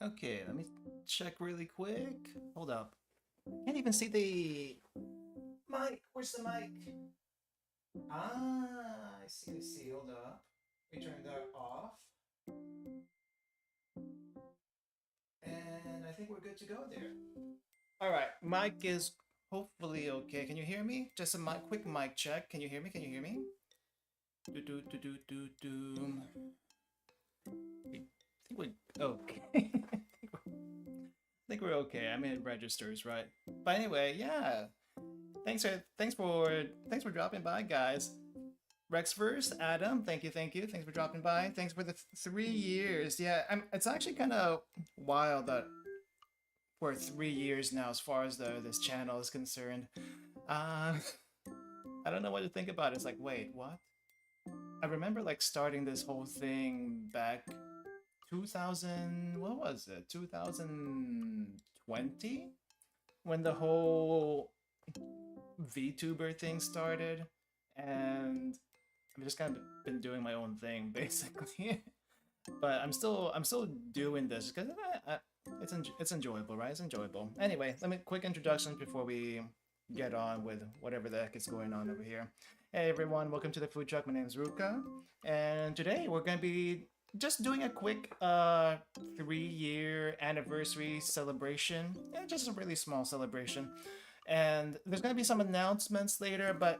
Okay, let me check really quick. Hold up. Can't even see the mic. Where's the mic? Ah, I see. Hold up. We turn that off. And I think we're good to go there. All right, mic is hopefully okay. Can you hear me? Just a quick mic check. Can you hear me? Can you hear me? Do do do do do do. I think we're okay. I think we're okay. I mean, it registers, right? But anyway, yeah. Thanks for dropping by, guys. Rex first, Adam. Thank you. Thanks for dropping by. Thanks for the 3 years. Yeah, it's actually kind of wild that we're 3 years now, as far as this channel is concerned. Uh, I don't know what to think about it. It's like, wait, what? I remember like starting this whole thing back 2000. What was it? 2020 when the whole VTuber thing started, and I've just kind of been doing my own thing basically. But I'm still doing this because it's enjoyable, right? It's enjoyable. Anyway, let me quick introduction before we get on with whatever the heck is going on over here. Hey everyone, welcome to the food truck. My name is Ruka, and today we're gonna be just doing a quick 3-year anniversary celebration. Yeah, just a really small celebration. And there's gonna be some announcements later, but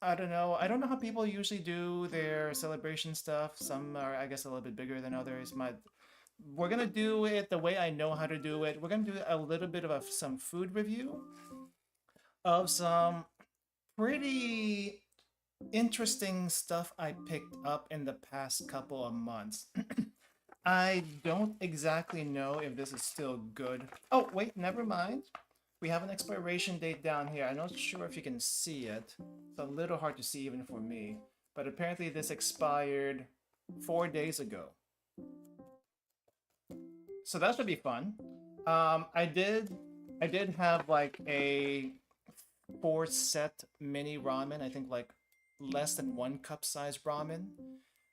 I don't know. I don't know how people usually do their celebration stuff. Some are, I guess, a little bit bigger than others. We're gonna do it the way I know how to do it. We're gonna do a little bit of some food review of some pretty interesting stuff I picked up in the past couple of months. I don't exactly know if this is still good. Oh, wait, never mind. We have an expiration date down here. I'm not sure if you can see it. It's a little hard to see even for me. But apparently this expired 4 days ago. So that should be fun. I did have like a 4 set mini ramen. I think like less than 1 cup size ramen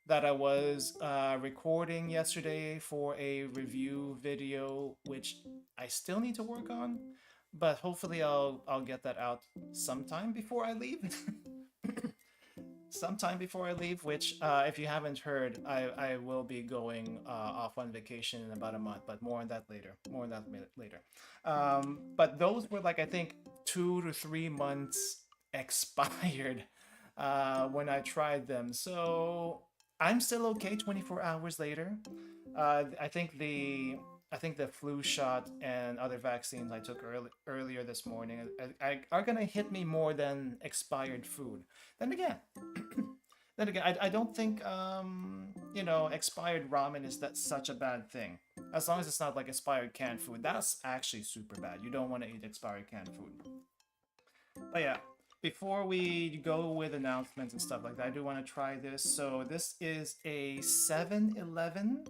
that I was recording yesterday for a review video, which I still need to work on, but hopefully I'll get that out sometime before I leave. Sometime before I leave, which if you haven't heard, I will be going off on vacation in about a month, but more on that later. More on that later. But those were like I think 2 to 3 months expired when I tried them. So I'm still okay 24 hours later. I think the flu shot and other vaccines I took earlier this morning are gonna hit me more than expired food. Then again, I don't think expired ramen is that such a bad thing. As long as it's not like expired canned food, that's actually super bad. You don't want to eat expired canned food. But yeah, before we go with announcements and stuff like that, I do want to try this. So this is a 7-Eleven,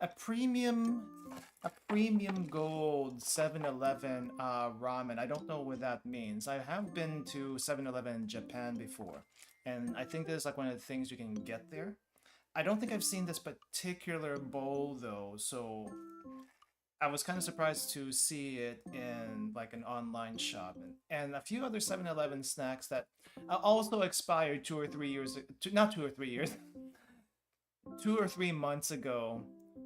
a premium, a premium gold 7-Eleven ramen. I don't know what that means. I have been to 7-Eleven in Japan before, and I think this is like one of the things you can get there. I don't think I've seen this particular bowl though, so I was kind of surprised to see it in like an online shop, and a few other 7-Eleven snacks that also expired 2 or 3 years, not 2 or 3 years, 2 or 3 months ago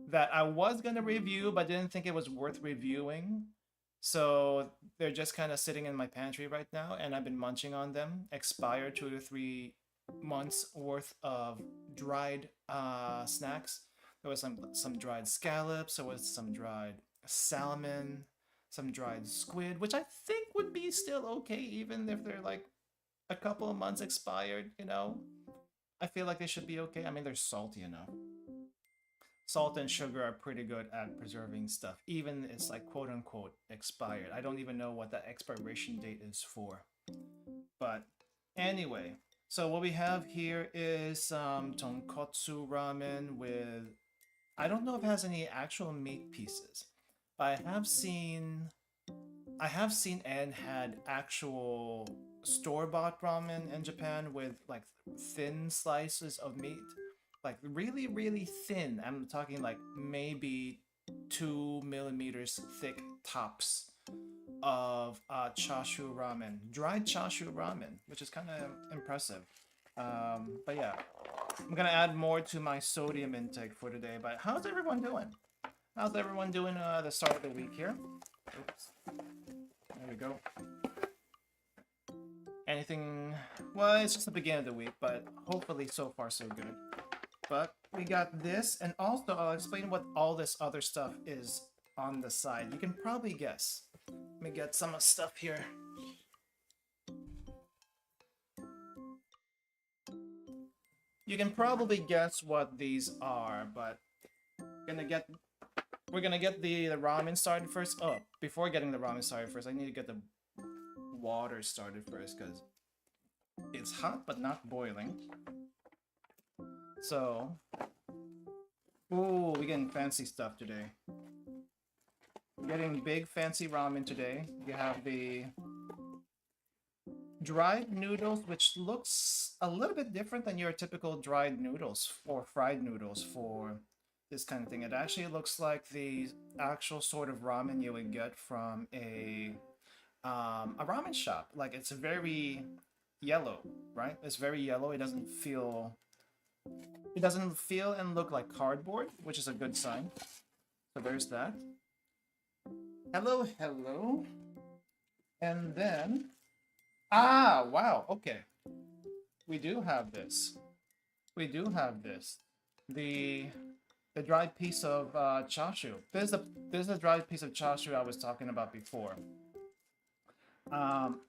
that I was gonna review but didn't think it was worth reviewing. So they're just kind of sitting in my pantry right now, and I've been munching on them. Expired 2 to 3 months worth of dried snacks. There was some dried scallops. There was some dried salmon, some dried squid, which I think would be still okay even if they're like a couple of months expired. I feel like they should be okay. I mean, they're salty enough. Salt and sugar are pretty good at preserving stuff, even it's like quote unquote expired. I don't even know what that expiration date is for. But anyway, so what we have here is some tonkotsu ramen with, I don't know if it has any actual meat pieces. But I have seen and had actual store-bought ramen in Japan with like thin slices of meat, like really really thin. I'm talking like maybe 2 millimeters thick tops of chashu ramen, dried chashu ramen, which is kind of impressive. But yeah, I'm gonna add more to my sodium intake for today. But how's everyone doing? How's everyone doing the start of the week here? Oops. There we go. Anything? Well, it's just the beginning of the week, but hopefully so far so good. But we got this, and also I'll explain what all this other stuff is on the side. You can probably guess. Let me get some stuff here. You can probably guess what these are, but we're gonna get the ramen started first. Oh, before getting the ramen started first, I need to get the water started first because it's hot but not boiling. So, ooh, we're getting fancy stuff today. We're getting big fancy ramen today. You have the dried noodles, which looks a little bit different than your typical dried noodles or fried noodles for this kind of thing. It actually looks like the actual sort of ramen you would get from a ramen shop. Like, it's very yellow, right? It's very yellow. It doesn't feel and look like cardboard, which is a good sign. So there's that. Hello, hello. And then, wow, okay. We do have this. We do have this. The dried piece of chashu. This is a dried piece of chashu I was talking about before. And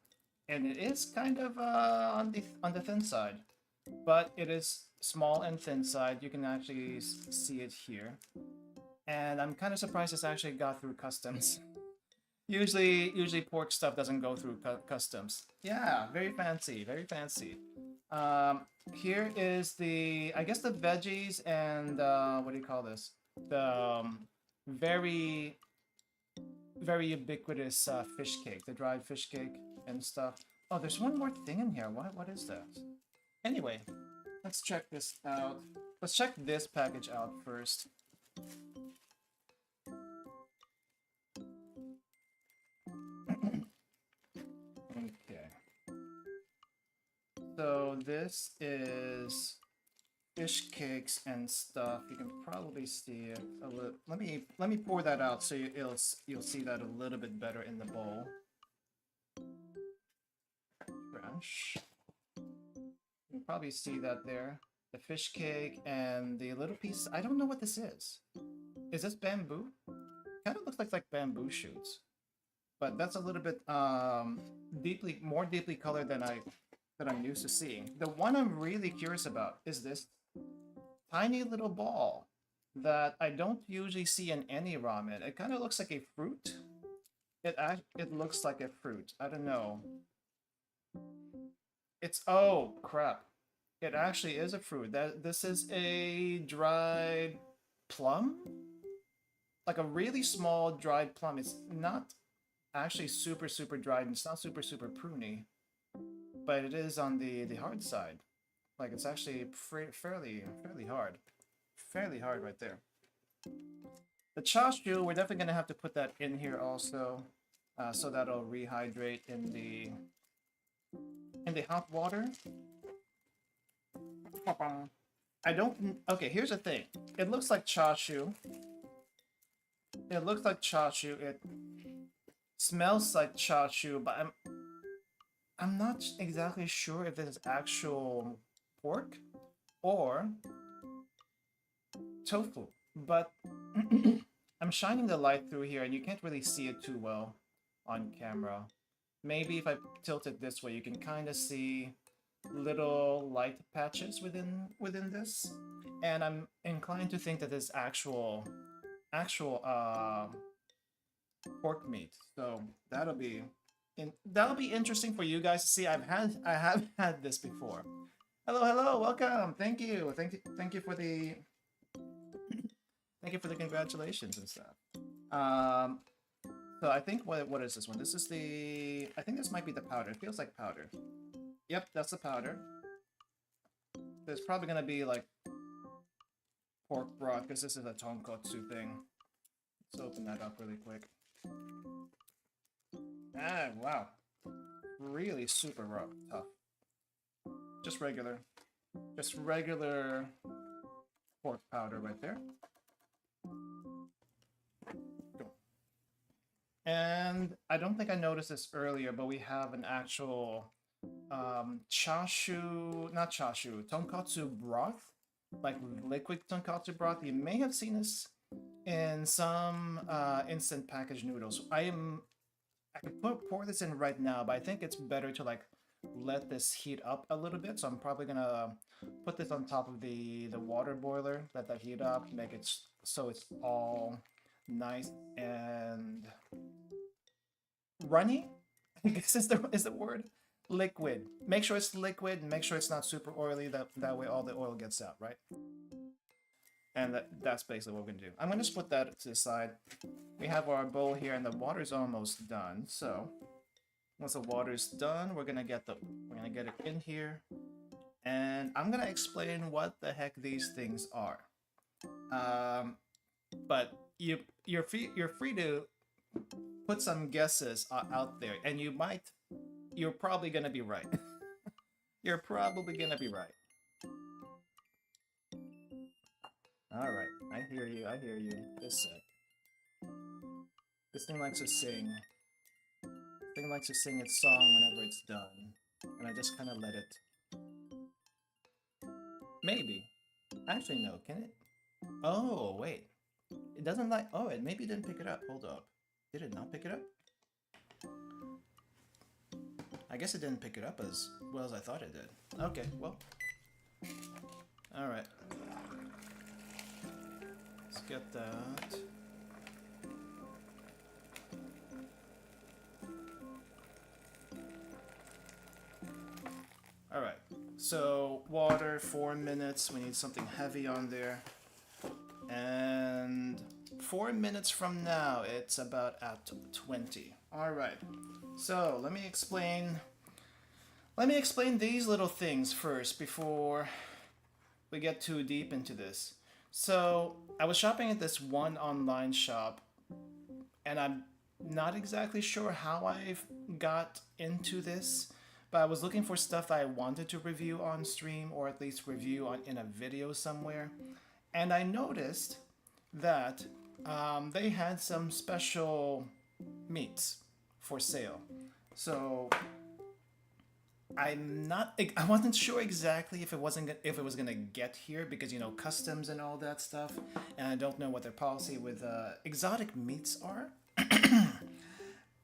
it is kind of on the thin side, but it is small and thin side. You can actually see it here, and I'm kind of surprised this actually got through customs. Usually pork stuff doesn't go through customs. Yeah, very fancy, very fancy. Here is I guess the veggies and what do you call this? The very ubiquitous fish cake, the dried fish cake and stuff. Oh, there's one more thing in here. What is that? Anyway, let's check this out. Let's check this package out first. Okay. So this is fish cakes and stuff. You can probably see it a little. Let me pour that out so you'll see that a little bit better in the bowl. Fresh. You can probably see that there. The fish cake and the little piece. I don't know what this is. Is this bamboo? Kind of looks like bamboo shoots, but that's a little bit more deeply colored than I'm used to seeing. The one I'm really curious about is this tiny little ball that I don't usually see in any ramen. It kind of looks like a fruit. It looks like a fruit. I don't know. Oh crap. It actually is a fruit. This is a dried plum? Like a really small dried plum. It's not actually super dried and it's not super pruny, but it is on the hard side. Like, it's actually fairly hard. Fairly hard right there. The chashu, we're definitely going to have to put that in here also, so that'll rehydrate in the hot water. Okay, here's the thing. It looks like chashu. It looks like chashu. It smells like chashu, but I'm not exactly sure if this is actual pork or tofu, but I'm shining the light through here and you can't really see it too well on camera. Maybe if I tilt it this way, you can kind of see little light patches within this, and I'm inclined to think that this actual pork meat. So that'll be interesting for you guys to see. I have had this before. Hello, welcome. Thank you for the congratulations and stuff. So I think what is this one? This is I think this might be the powder. It feels like powder. Yep, that's the powder. There's probably gonna be like pork broth because this is a tonkotsu thing. Let's open that up really quick. Ah, wow. Really super rough, tough. Just regular pork powder right there. Cool. And I don't think I noticed this earlier, but we have an actual chashu, not chashu, tonkatsu broth, like liquid tonkatsu broth. You may have seen this in some instant packaged noodles. I could pour this in right now, but I think it's better to like let this heat up a little bit. So I'm probably gonna put this on top of the water boiler, let that heat up, make it so it's all nice and runny. I guess is the word. Liquid. Make sure it's liquid. Make sure it's not super oily. That way all the oil gets out, right? And that's basically what we're gonna do. I'm gonna just put that to the side. We have our bowl here, and the water's almost done. So once the water's done, we're gonna get it in here, and I'm gonna explain what the heck these things are. But you're free to put some guesses out there, and you're probably gonna be right. You're probably gonna be right. All right, I hear you. I hear you. Just a sec. This thing likes to sing. This thing likes to sing its song whenever it's done, and I just kind of let it. Maybe. Actually, no. Can it? Oh, wait. It doesn't like. Oh, it maybe didn't pick it up. Hold up. Did it not pick it up? I guess it didn't pick it up as well as I thought it did. Okay, well. Alright. Let's get that. Alright, so water, 4 minutes. We need something heavy on there. And 4 minutes from now, it's about at 20. Alright, so let me explain these little things first before we get too deep into this. So I was shopping at this one online shop, and I'm not exactly sure how I've got into this, but I was looking for stuff that I wanted to review on stream, or at least review in a video somewhere, and I noticed that they had some special meats for sale. So I wasn't sure exactly if it was gonna get here, because you know, customs and all that stuff, and I don't know what their policy with exotic meats are.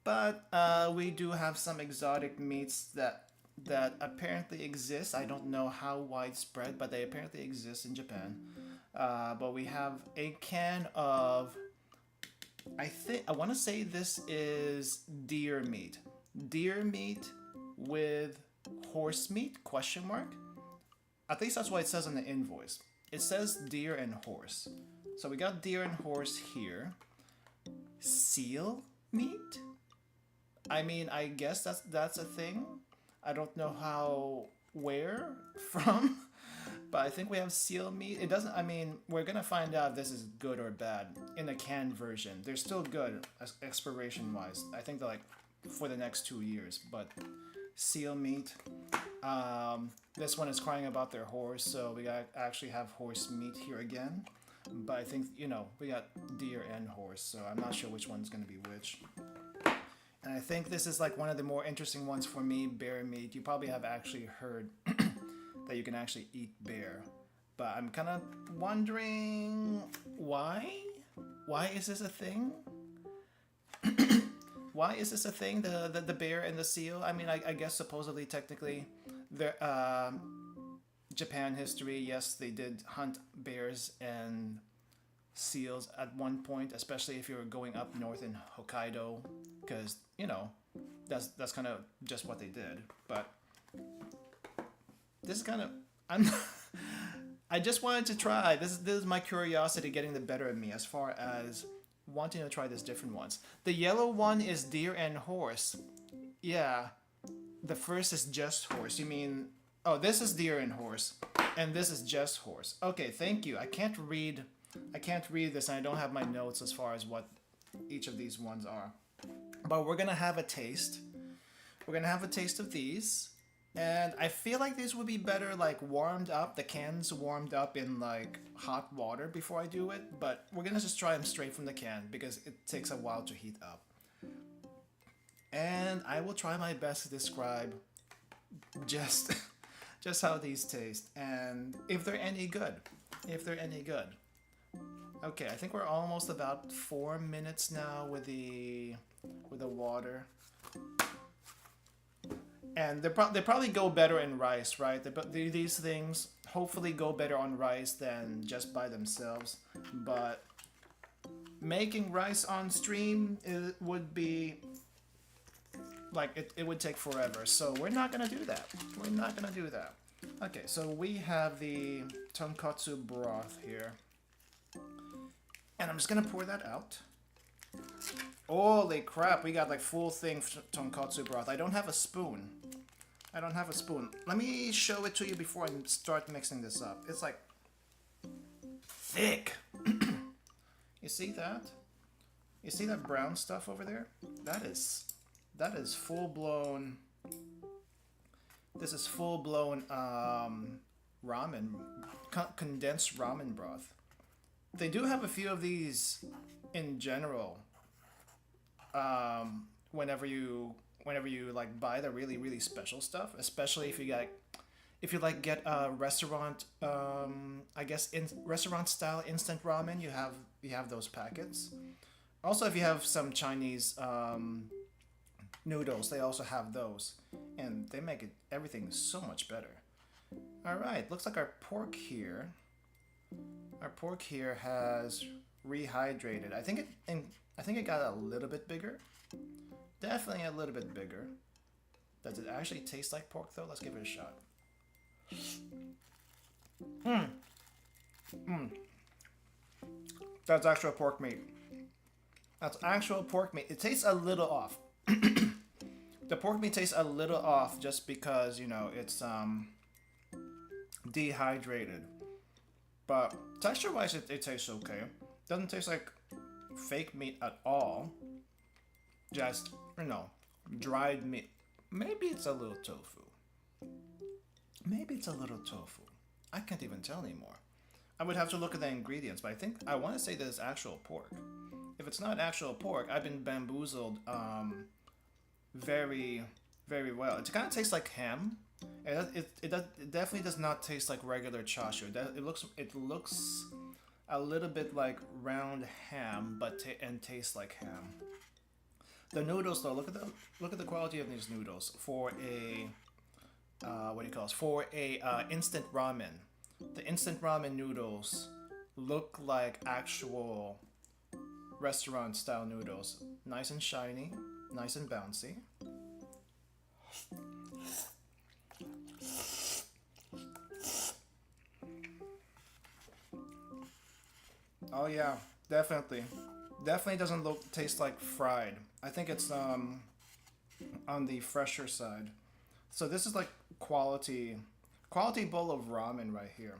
But we do have some exotic meats that apparently exist. I don't know how widespread, but they apparently exist in Japan. But we have a can of, I want to say this is deer meat with horse meat, question mark. At least that's what it says on the invoice. It says deer and horse. So we got deer and horse here. Seal meat? I mean, I guess that's a thing. I don't know where from, but I think we have seal meat. It doesn't, I mean, we're gonna find out if this is good or bad in the canned version. They're still good expiration wise. I think they're like for the next 2 years, but seal meat. This one is crying about their horse, so we actually have horse meat here again. But I think, you know, we got deer and horse, so I'm not sure which one's gonna be which. And I think this is like one of the more interesting ones for me, bear meat. You probably have actually heard that you can actually eat bear. But I'm kind of wondering why? Why is this a thing? Why is this a thing, the bear and the seal? I mean, I guess supposedly, technically, Japan history, yes, they did hunt bears and seals at one point, especially if you were going up north in Hokkaido, because, you know, that's kind of just what they did. But this is kind of, I just wanted to try. This is my curiosity getting the better of me as far as wanting to try these different ones. The yellow one is deer and horse. Yeah, the first is just horse. You mean, oh, this is deer and horse, and this is just horse. Okay, thank you. I can't read I can't read this and I don't have my notes as far as what each of these ones are. But we're gonna have a taste. We're gonna have a taste of these. And I feel like these would be better like warmed up, the cans warmed up in like hot water before I do it. But we're gonna just try them straight from the can because it takes a while to heat up. And I will try my best to describe just how these taste and if they're any good. If they're any good. Okay, I think we're almost about 4 minutes now with the water. And they probably go better in rice, right? These things hopefully go better on rice than just by themselves. But making rice on stream would be like it would take forever. So we're not gonna do that. We're not gonna do that. Okay, so we have the tonkatsu broth here. And I'm just gonna pour that out. Holy crap, we got like full thing tonkatsu broth. I don't have a spoon. I don't have a spoon. Let me show it to you before I start mixing this up. It's like thick. You see that? You see that brown stuff over there? That is full blown. This is full blown ramen, condensed ramen broth. They do have a few of these in general. Whenever you like buy the really special stuff, especially if you get a restaurant, I guess in restaurant style instant ramen, you have those packets. Also, if you have some Chinese noodles, they also have those, and they make everything so much better. All right, looks like our pork here. Our pork here has rehydrated. I think it got a little bit bigger. Definitely a little bit bigger. Does it actually taste like pork though? Let's give it a shot. That's actual pork meat. That's actual pork meat. It tastes a little off. The pork meat tastes a little off just because, you know, it's dehydrated. But texture-wise, it tastes okay. Doesn't taste like fake meat at all. Just, you know, dried meat. Maybe it's a little tofu. Maybe it's a little tofu. I can't even tell anymore. I would have to look at the ingredients, but I want to say that it's actual pork. If it's not actual pork, I've been bamboozled very, very well. It kind of tastes like ham. It definitely does not taste like regular chashu. It looks a little bit like round ham, but tastes like ham. The noodles though, look at the quality of these noodles for a instant ramen. The instant ramen noodles look like actual restaurant style noodles. Nice and shiny, nice and bouncy. Oh yeah, definitely doesn't taste like fried. I think it's on the fresher side. So this is like quality bowl of ramen right here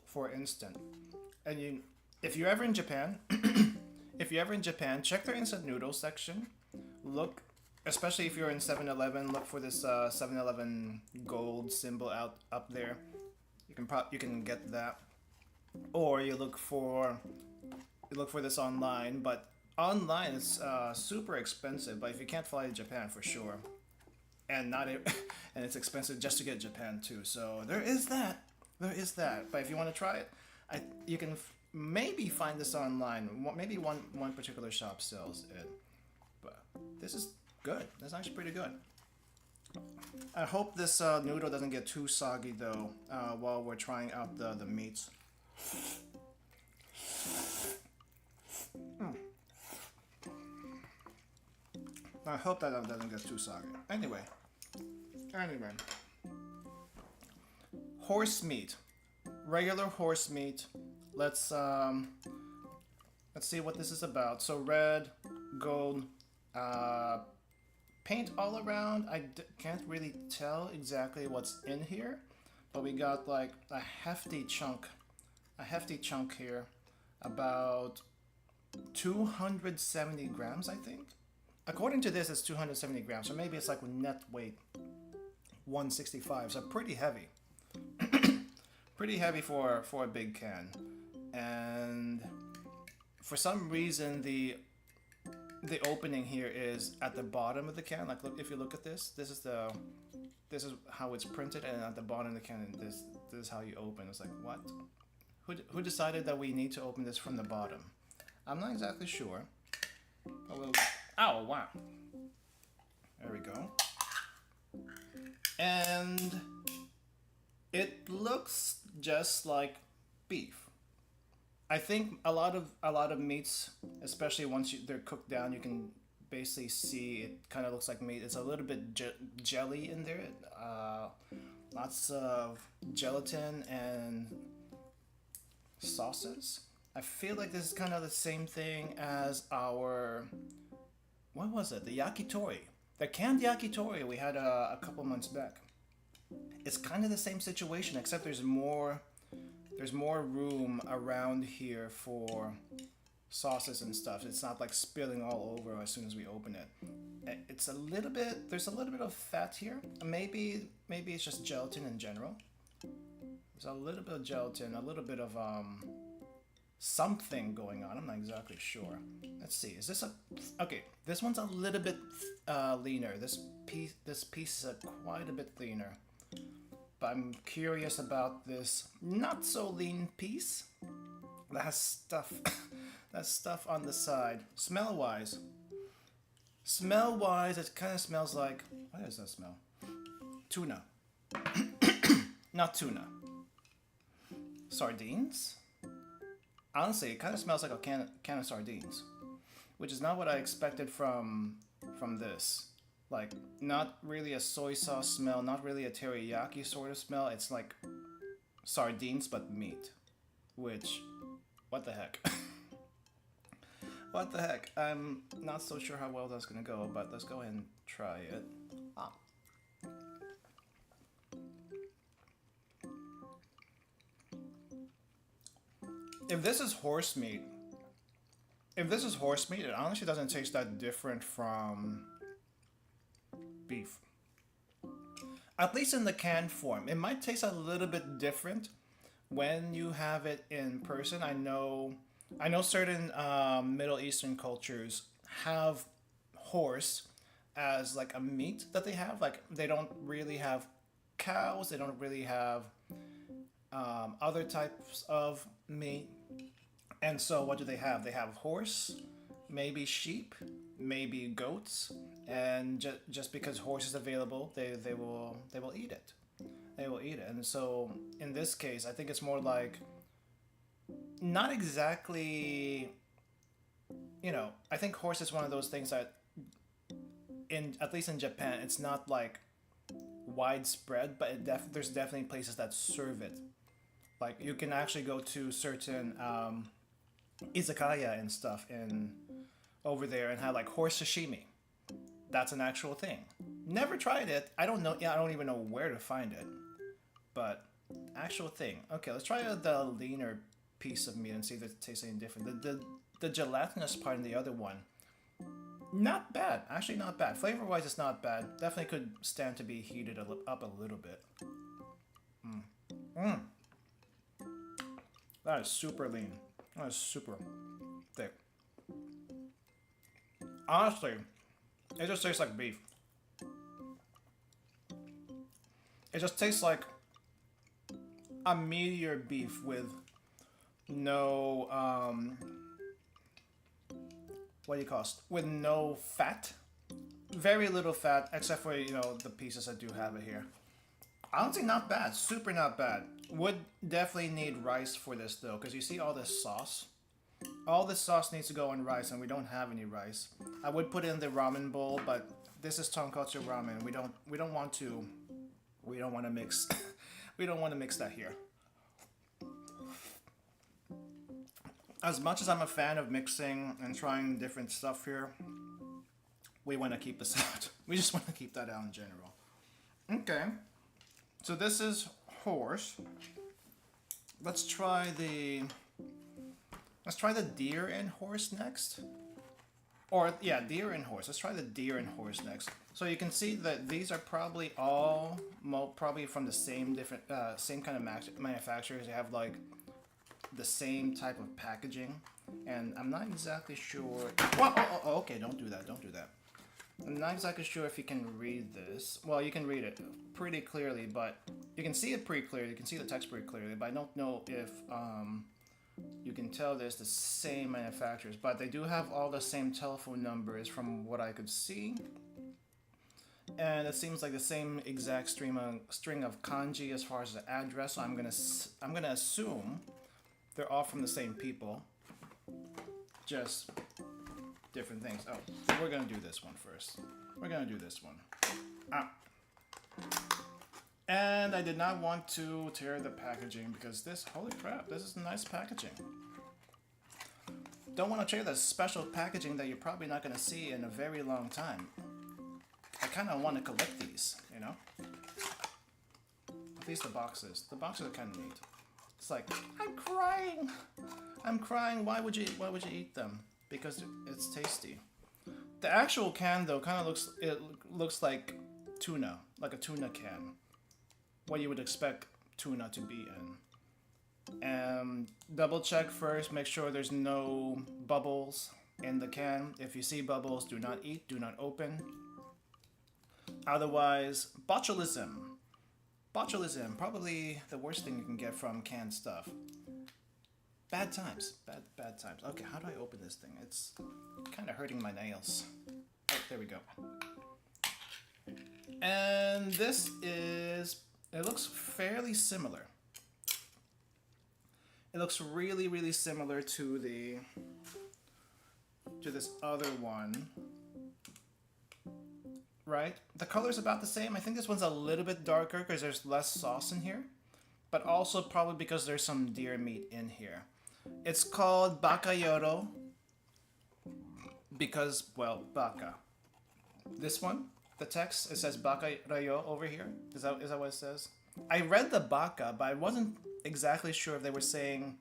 for instant. And if you're ever in Japan, check their instant noodles section. Look, especially if you're in 7-Eleven, look for this 7-Eleven gold symbol up there. You can get that, or you look for this online. But online it's super expensive. But if you can't fly to Japan, for sure, and and it's expensive just to get Japan too. So there is that. But if you want to try it, you can maybe find this online. Maybe one particular shop sells it. But this is good. That's actually pretty good. I hope this noodle doesn't get too soggy though while we're trying out the meats. I hope that doesn't get too soggy. Anyway. Horse meat. Regular horse meat. Let's see what this is about. So red, gold, paint all around. I can't really tell exactly what's in here, but we got like a hefty chunk here about 270 grams, I think. According to this, it's 270 grams, so maybe it's like net weight 165, so pretty heavy. Pretty heavy for a big can. And for some reason, the opening here is at the bottom of the can. Like, look, if you look at this, this is how it's printed, and at the bottom of the can, this is how you open. It's like, what? Who decided that we need to open this from the bottom? I'm not exactly sure. Oh, wow. There we go. And it looks just like beef. I think a lot of meats, especially once they're cooked down, you can basically see it kind of looks like meat. It's a little bit jelly in there. Lots of gelatin and sauces. I feel like this is kind of the same thing as our, what was it? The yakitori. The canned yakitori we had a couple months back. It's kind of the same situation, except there's more room around here for sauces and stuff. It's not like spilling all over as soon as we open it. It's a little bit, there's a little bit of fat here. Maybe it's just gelatin in general. There's a little bit of gelatin, a little bit of something going on. I'm not exactly sure. Let's see. Is this okay? This one's a little bit leaner. This piece is quite a bit leaner. But I'm curious about this not so lean piece that has stuff. That stuff on the side. Smell wise, it kind of smells like, what does that smell? Tuna. Not tuna. Sardines. Honestly, it kind of smells like a can of sardines, which is not what I expected from this. Like, not really a soy sauce smell, not really a teriyaki sort of smell. It's like sardines but meat, which, what the heck? What the heck? I'm not so sure how well that's gonna go, but let's go ahead and try it. If this is horse meat, it honestly doesn't taste that different from beef. At least in the canned form. It might taste a little bit different when you have it in person. I know certain Middle Eastern cultures have horse as like a meat that they have. Like, they don't really have cows. They don't really have other types of meat. And so what do they have? They have horse, maybe sheep, maybe goats, and just because horse is available, they will eat it. They will eat it. And so in this case, I think it's more like, not exactly, you know, I think horse is one of those things that at least in Japan, it's not like widespread, but there's definitely places that serve it. Like, you can actually go to certain isekai'd and stuff over there and have like horse sashimi. That's an actual thing. Never tried it. I don't know. Yeah, I don't even know where to find it. But actual thing. Okay, let's try the leaner piece of meat and see if it tastes any different. The gelatinous part in the other one, not bad. Actually, not bad. Flavor-wise, it's not bad. Definitely could stand to be heated up a little bit. That is super lean. That is super thick. Honestly, it just tastes like beef. It just tastes like a meatier beef with no, what do you call it? With no fat. Very little fat, except for, you know, the pieces that do have it here. Honestly, not bad. Super not bad. Would definitely need rice for this, though, because you see all this sauce? All this sauce needs to go in rice, and we don't have any rice. I would put it in the ramen bowl, but this is tonkotsu ramen. We don't want to mix we don't want to mix that here. As much as I'm a fan of mixing and trying different stuff here, we want to keep this out. We just want to keep that out in general. Okay. So this is horse. Let's try the Let's try the deer and horse next. Or, yeah, deer and horse. Let's try the deer and horse next. So you can see that these are probably all probably from the same same kind of manufacturers. They have like the same type of packaging, and I'm not exactly sure. Well, okay, don't do that. Don't do that. I'm not exactly sure if you can read this. Well, you can read it pretty clearly, but you can see it pretty clearly. You can see the text pretty clearly, but I don't know if you can tell there's the same manufacturers, but they do have all the same telephone numbers from what I could see. And it seems like the same exact string of kanji as far as the address. So I'm gonna assume they're all from the same people, just different things. Oh, we're gonna do this one first. We're gonna do this one. Ah. And I did not want to tear the packaging because this, holy crap, this is nice packaging. Don't want to tear the special packaging that you're probably not gonna see in a very long time. I kind of want to collect these, you know? At least the boxes. The boxes are kind of neat. It's like, I'm crying! I'm crying, why would you eat them? Because it's tasty. The actual can though kind of looks like tuna, like a tuna can. What you would expect tuna to be in. Double check first, make sure there's no bubbles in the can. If you see bubbles, do not eat, do not open. Otherwise, botulism. Botulism, probably the worst thing you can get from canned stuff. Bad times, bad times. Okay, how do I open this thing? It's kind of hurting my nails. Oh, there we go. And this is, it looks fairly similar. It looks really, really similar to this other one. Right? The color's about the same. I think this one's a little bit darker because there's less sauce in here. But also probably because there's some deer meat in here. It's called Bakayoro because, well, baka. This one, the text, it says Bakayoro over here. Is that what it says? I read the baka, but I wasn't exactly sure if they were saying,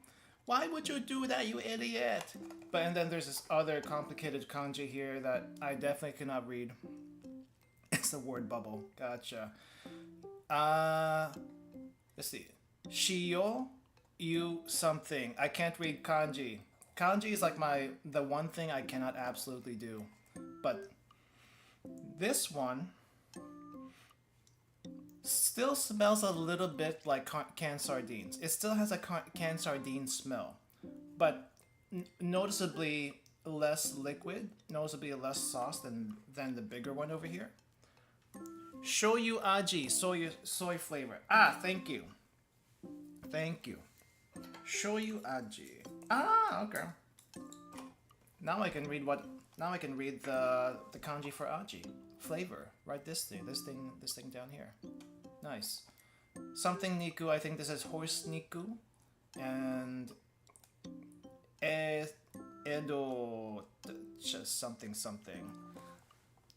why would you do that, you idiot? And then there's this other complicated kanji here that I definitely cannot read. It's the word bubble. Gotcha. Let's see. Shio you something. I can't read kanji. Kanji is like the one thing I cannot absolutely do. But this one still smells a little bit like canned sardines. It still has a canned sardine smell, but noticeably less liquid, noticeably less sauce than the bigger one over here. Shoyu aji, soy flavor. Ah, thank you. Thank you. Shoyu aji. Ah, okay. Now I can read the kanji for aji. Flavor. Right, this thing down here. Nice. Something niku, I think this is horse niku. And edo just something.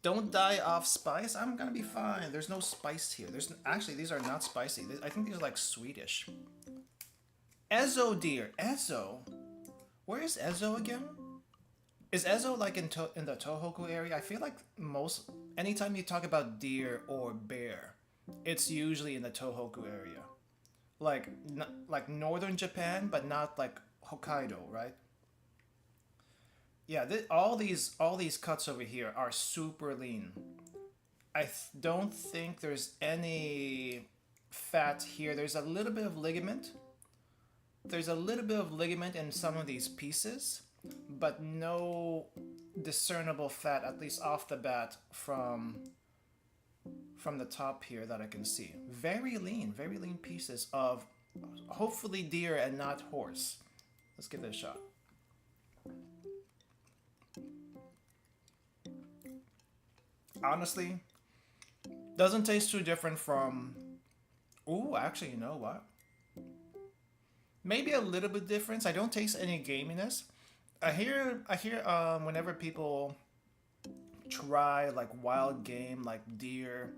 Don't die off spice. I'm gonna be fine. There's no spice here. Actually, these are not spicy. I think these are like Swedish. Ezo deer. Ezo? Where is Ezo again? Is Ezo like in the Tohoku area? I feel like anytime you talk about deer or bear, it's usually in the Tohoku area. Like northern Japan, but not like Hokkaido, right? Yeah, all these cuts over here are super lean. I don't think there's any fat here. There's a little bit of ligament. There's a little bit of ligament in some of these pieces, but no discernible fat, at least off the bat, from the top here that I can see. Very lean pieces of hopefully deer and not horse. Let's give it a shot. Honestly, doesn't taste too different from... Ooh, actually, you know what? Maybe a little bit different. I don't taste any gaminess. I hear whenever people try like wild game, like deer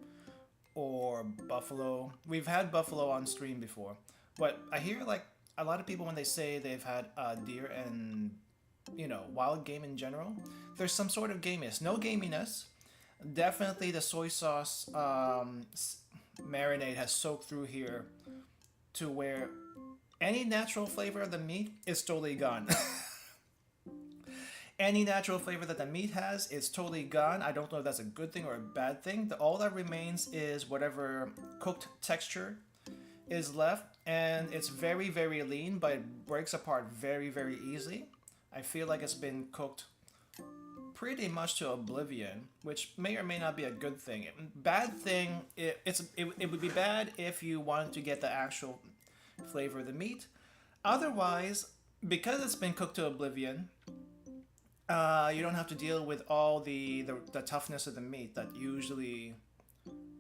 or buffalo. We've had buffalo on stream before, but I hear like a lot of people, when they say they've had deer and, you know, wild game in general, there's some sort of gaminess. No gaminess. Definitely the soy sauce marinade has soaked through here to where any natural flavor of the meat is totally gone. Any natural flavor that the meat has is totally gone. I don't know if that's a good thing or a bad thing. All that remains is whatever cooked texture is left, and it's very, very lean, but it breaks apart very, very easily. I feel like it's been cooked pretty much to oblivion, which may or may not be a good thing. Bad thing, it would be bad if you wanted to get the actual flavor of the meat. Otherwise, because it's been cooked to oblivion, you don't have to deal with all the toughness of the meat that usually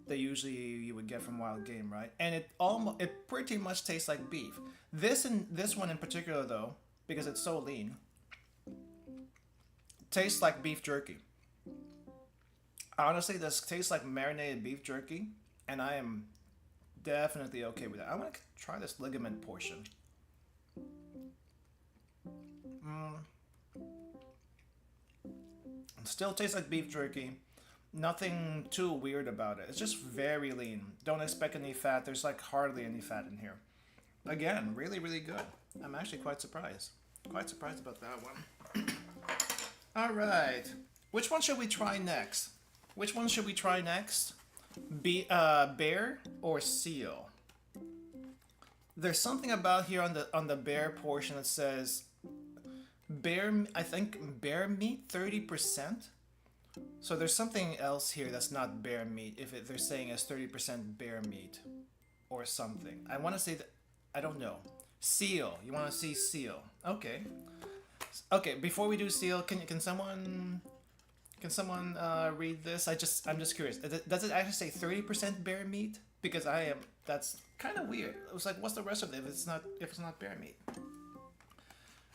you would get from wild game, right? And it pretty much tastes like beef. This one in particular, though, because it's so lean, tastes like beef jerky. Honestly, this tastes like marinated beef jerky, and I am definitely okay with that. I want to try this ligament portion. Still tastes like beef jerky. Nothing too weird about it. It's just very lean. Don't expect any fat. There's like hardly any fat in here. Again, really, really good. I'm actually quite surprised. Quite surprised about that one. All right. Which one should we try next? Which one should we try next? Bear or seal? There's something about here on the bear portion that says bear. I think bear meat 30%. So there's something else here that's not bear meat. If they're saying it's 30% bear meat or something. I want to say that. I don't know. Seal. You want to see seal? Okay. Okay. Before we do seal, can someone read this? I'm just curious. Does it actually say 30% bear meat? Because that's kind of weird. It was like, what's the rest of it if it's not bear meat?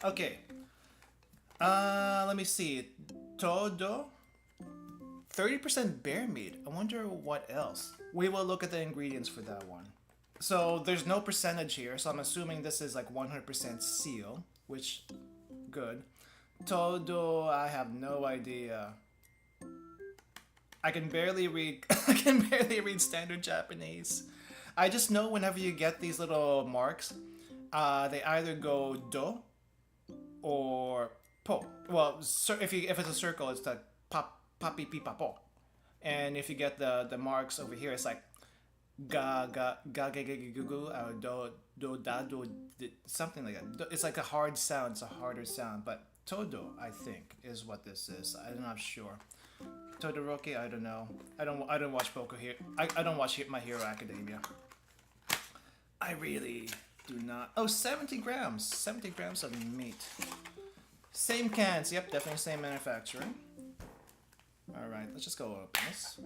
Okay. Let me see. Todo. 30% bear meat. I wonder what else. We will look at the ingredients for that one. So there's no percentage here, so I'm assuming this is like 100% seal, which good. Todo, I have no idea. I can barely read standard Japanese. I just know whenever you get these little marks, they either go do or po. Well, if it's a circle, it's the papi pi papo. And if you get the marks over here, it's like ga ga ga ga ga gu gu or do da do something like that. It's like a hard sound. It's a harder sound, but todo, I think, is what this is. I'm not sure. Todoroki, I don't know. I don't watch Poco here. I don't watch My Hero Academia. I really do not. Oh, 70 grams. 70 grams of meat. Same cans. Yep, definitely same manufacturer. Alright, let's just go open this.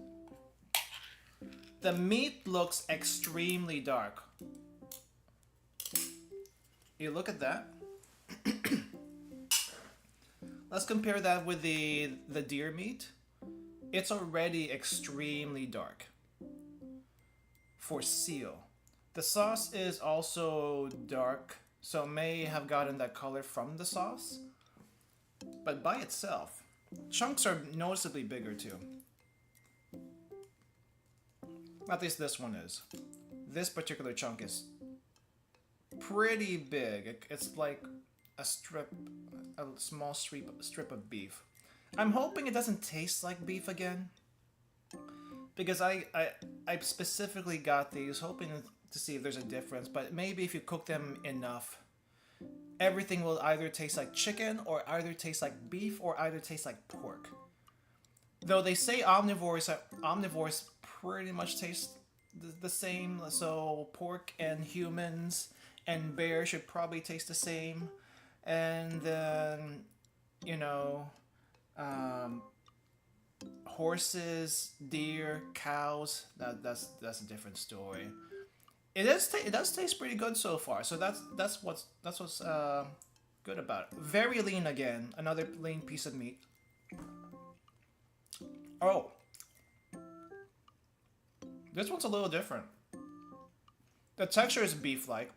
The meat looks extremely dark. You look at that. Let's compare that with the deer meat. It's already extremely dark for seal. The sauce is also dark, so it may have gotten that color from the sauce. But by itself, chunks are noticeably bigger too. At least this one is. This particular chunk is pretty big. It's like a small strip of beef. I'm hoping it doesn't taste like beef again, because I specifically got these hoping to see if there's a difference, but maybe if you cook them enough, everything will either taste like chicken or either taste like beef or either taste like pork. Though they say omnivores pretty much taste the same, so pork and humans and bear should probably taste the same, and then, you know, horses, deer, cows, that's a different story. It does taste pretty good so far, so that's what's good about it. Very lean again, another lean piece of meat. Oh, this one's a little different. The texture is beef-like.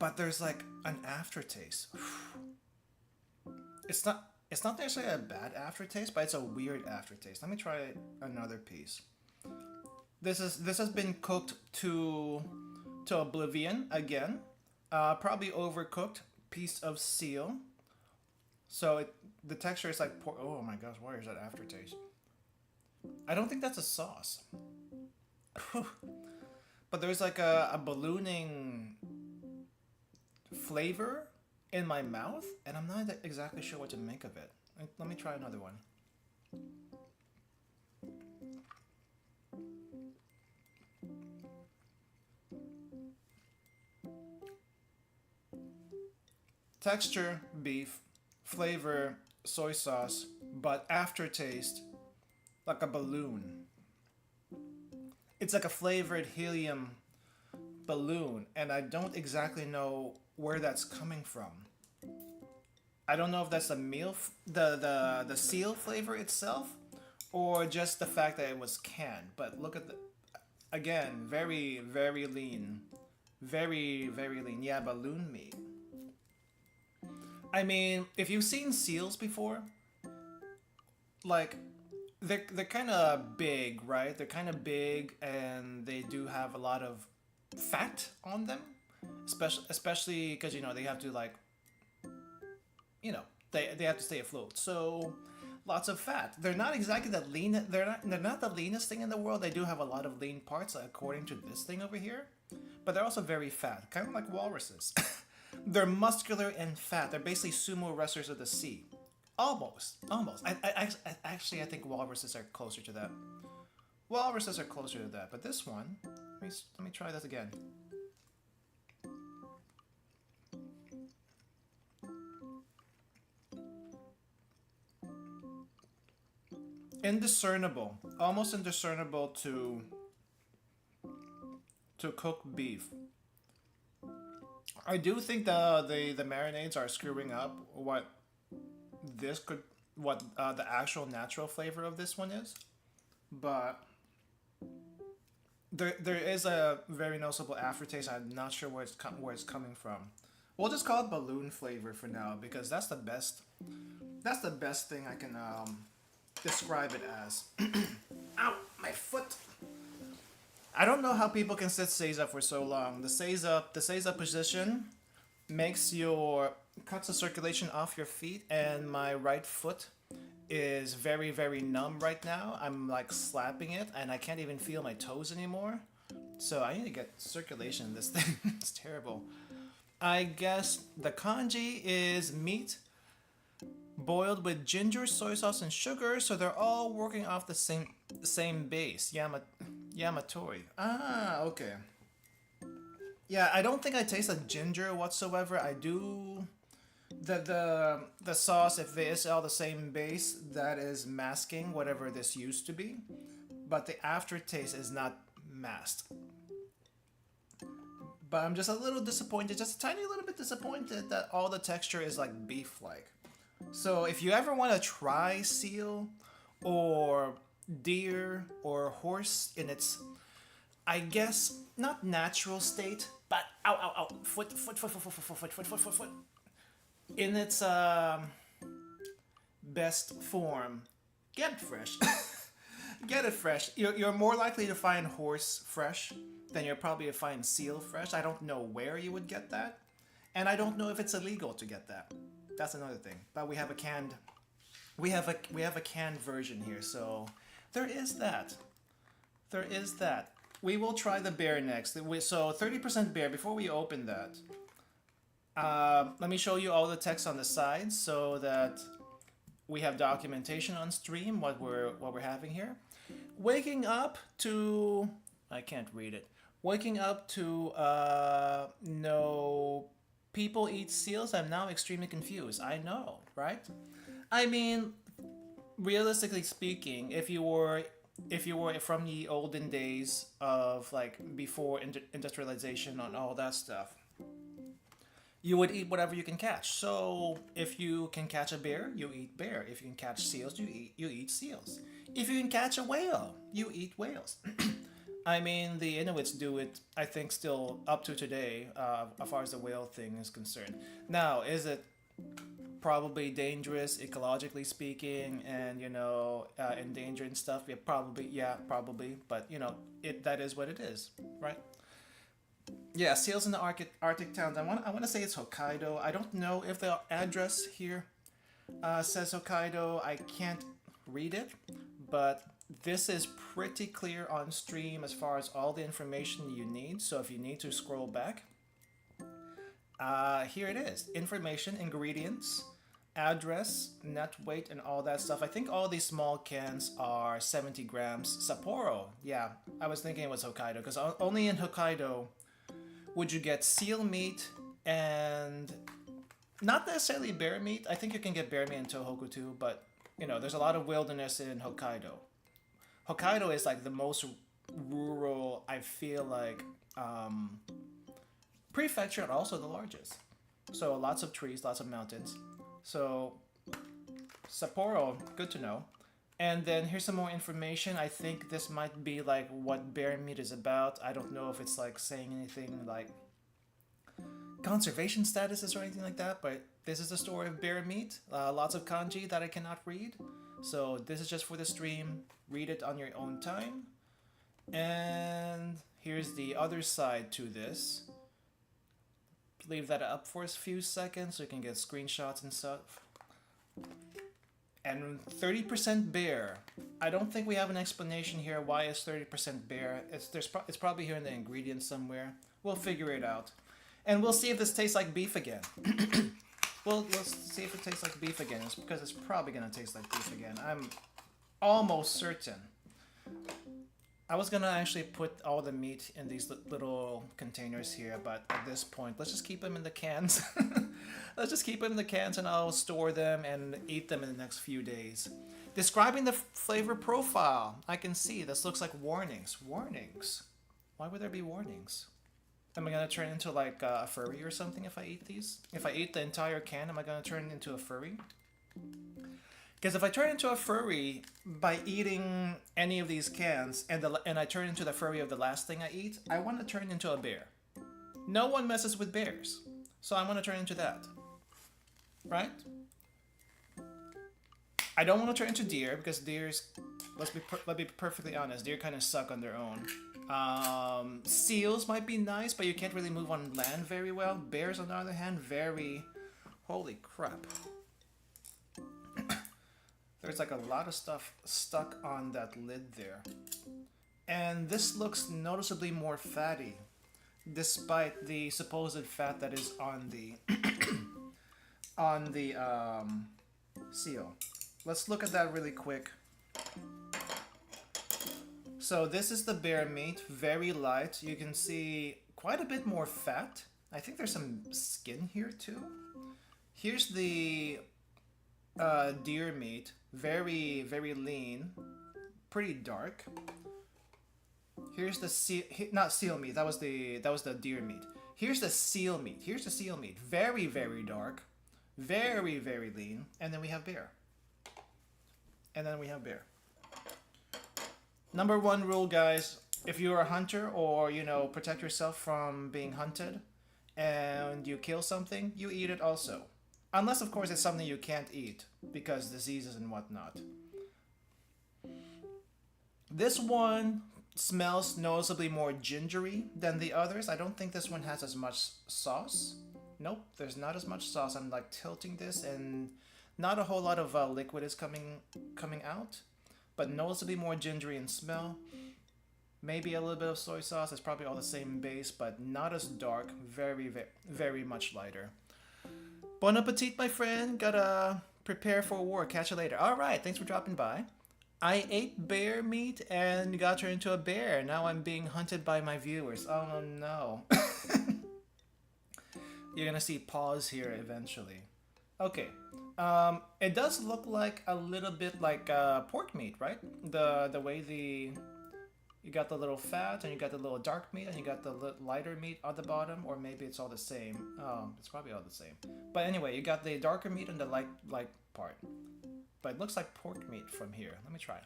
but there's like an aftertaste. It's not necessarily a bad aftertaste, but it's a weird aftertaste. Let me try another piece. This has been cooked to oblivion again. Probably overcooked piece of seal. So the texture is like oh my gosh, where is that aftertaste? I don't think that's a sauce. But there's like a ballooning flavor in my mouth, and I'm not exactly sure what to make of it. Let me try another one. Texture, beef, flavor, soy sauce, but aftertaste, like a balloon. It's like a flavored helium balloon, and I don't exactly know where that's coming from. I don't know if that's the seal flavor itself, or just the fact that it was canned. But look at again, very, very lean. Very, very lean. Yeah, balloon meat. I mean, if you've seen seals before, like, they're kind of big, right? They're kind of big, and they do have a lot of fat on them, especially because, you know, they have to, like, you know, they have to stay afloat. So lots of fat. They're not exactly the lean. They're not the leanest thing in the world. They do have a lot of lean parts, according to this thing over here, but they're also very fat, kind of like walruses. They're muscular and fat. They're basically sumo wrestlers of the sea. Almost. Actually, I think walruses are closer to that. Walruses are closer to that, but this one, let me try this again. Indiscernible, almost indiscernible to cooked beef. I do think the marinades are screwing up what the actual natural flavor of this one is, but there is a very noticeable aftertaste. I'm not sure where it's coming from. We'll just call it balloon flavor for now, because that's the best thing I can describe it as. Ow, my foot. I don't know how people can sit seiza for so long. The seiza position cuts the circulation off your feet, and my right foot is very, very numb right now. I'm like slapping it, and I can't even feel my toes anymore. So I need to get circulation in this thing. It's terrible. I guess the kanji is meat boiled with ginger, soy sauce, and sugar, so they're all working off the same base. Yamatori. Ah, okay. Yeah, I don't think I taste the ginger whatsoever. I do the sauce, if it is all the same base, that is masking whatever this used to be, but the aftertaste is not masked. But I'm just a little disappointed, just a tiny little bit disappointed that all the texture is like beef-like. So if you ever want to try seal or deer or horse in its, I guess, not natural state, but foot, in its best form, get it fresh. Get it fresh. You're more likely to find horse fresh than you're probably to find seal fresh. I don't know where you would get that, and I don't know if it's illegal to get that. That's another thing. But we have a canned version here, so there is that. There is that. We will try the bear next. So 30% bear. Before we open that, let me show you all the text on the sides so that we have documentation on stream what we're having here. Waking up to, I can't read it. Waking up to no people eat seals. I'm now extremely confused. I know, right? I mean, realistically speaking, if you were from the olden days of like before industrialization and all that stuff, you would eat whatever you can catch. So if you can catch a bear, you eat bear. If you can catch seals, you eat seals. If you can catch a whale, you eat whales. I mean, the Inuits do it, I think, still up to today, as far as the whale thing is concerned. Now, is it probably dangerous ecologically speaking, and endangered and stuff? Yeah, probably, but that is what it is, right? Yeah, seals in the Arctic towns. I want to say it's Hokkaido. I don't know if the address here says Hokkaido. I can't read it, but this is pretty clear on stream as far as all the information you need. So if you need to scroll back, here it is. Information, ingredients, address, net weight, and all that stuff. I think all these small cans are 70 grams. Sapporo, yeah, I was thinking it was Hokkaido, because only in Hokkaido would you get seal meat and not necessarily bear meat. I think you can get bear meat in Tohoku too, but there's a lot of wilderness in Hokkaido. Hokkaido is like the most rural, I feel like, prefecture, and also the largest. So lots of trees, lots of mountains. So Sapporo, good to know. And then here's some more information. I think this might be like what bear meat is about. I don't know if it's like saying anything like conservation statuses or anything like that, but this is the story of bear meat. Lots of kanji that I cannot read. So this is just for the stream. Read it on your own time. And here's the other side to this. Leave that up for a few seconds so you can get screenshots and stuff. And 30% bear. I don't think we have an explanation here. Why is 30% bear? It's probably here in the ingredients somewhere. We'll figure it out. And we'll see if this tastes like beef again. We'll see if it tastes like beef again. It's because it's probably going to taste like beef again. I'm almost certain. I was going to actually put all the meat in these little containers here, but at this point, let's just keep them in the cans. Let's just keep them in the cans, and I'll store them and eat them in the next few days. Describing the flavor profile. I can see this looks like warnings. Warnings? Why would there be warnings? Am I going to turn into like a furry or something if I eat these? If I eat the entire can, am I going to turn into a furry? Because if I turn into a furry by eating any of these cans, and I turn into the furry of the last thing I eat, I want to turn into a bear. No one messes with bears, so I want to turn into that. Right? I don't want to turn into deer, because deers, let's be perfectly honest, deer kind of suck on their own. Seals might be nice, but you can't really move on land very well. Bears, on the other hand, very... Holy crap. There's like a lot of stuff stuck on that lid there. And this looks noticeably more fatty, despite the supposed fat that is on the on the seal. Let's look at that really quick. So this is the bear meat, very light. You can see quite a bit more fat. I think there's some skin here too. Here's the deer meat. Very, very lean, pretty dark. Here's the not seal meat. That was the deer meat. Here's the seal meat. Here's the seal meat. Very, very dark, very, very lean. And then we have bear. And then we have bear. Number one rule, guys: if you're a hunter, or protect yourself from being hunted, and you kill something, you eat it also. Unless, of course, it's something you can't eat because diseases and whatnot. This one smells noticeably more gingery than the others. I don't think this one has as much sauce. Nope, there's not as much sauce. I'm like tilting this, and not a whole lot of liquid is coming out, but noticeably more gingery in smell. Maybe a little bit of soy sauce. It's probably all the same base, but not as dark. Very, very, very much lighter. Bon appetit, my friend. Gotta prepare for war. Catch you later. All right, thanks for dropping by. I ate bear meat and got turned into a bear. Now I'm being hunted by my viewers. Oh no. You're gonna see pause here eventually. Okay. It does look like a little bit like pork meat, right? The way you got the little fat, and you got the little dark meat, and you got the lighter meat at the bottom, or maybe it's all the same. It's probably all the same. But anyway, you got the darker meat and the light part. But it looks like pork meat from here. Let me try.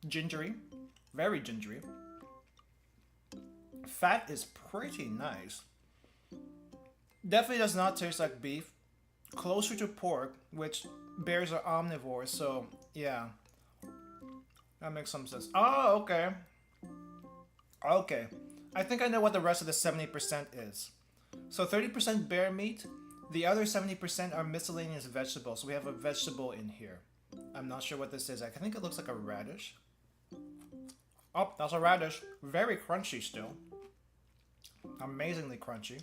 Gingery. Very gingery. Fat is pretty nice. Definitely does not taste like beef. Closer to pork, which bears are omnivores, so yeah. That makes some sense. Oh, okay. Okay. I think I know what the rest of the 70% is. So 30% bear meat, the other 70% are miscellaneous vegetables. So we have a vegetable in here. I'm not sure what this is. I think it looks like a radish. Oh, that's a radish. Very crunchy still. Amazingly crunchy.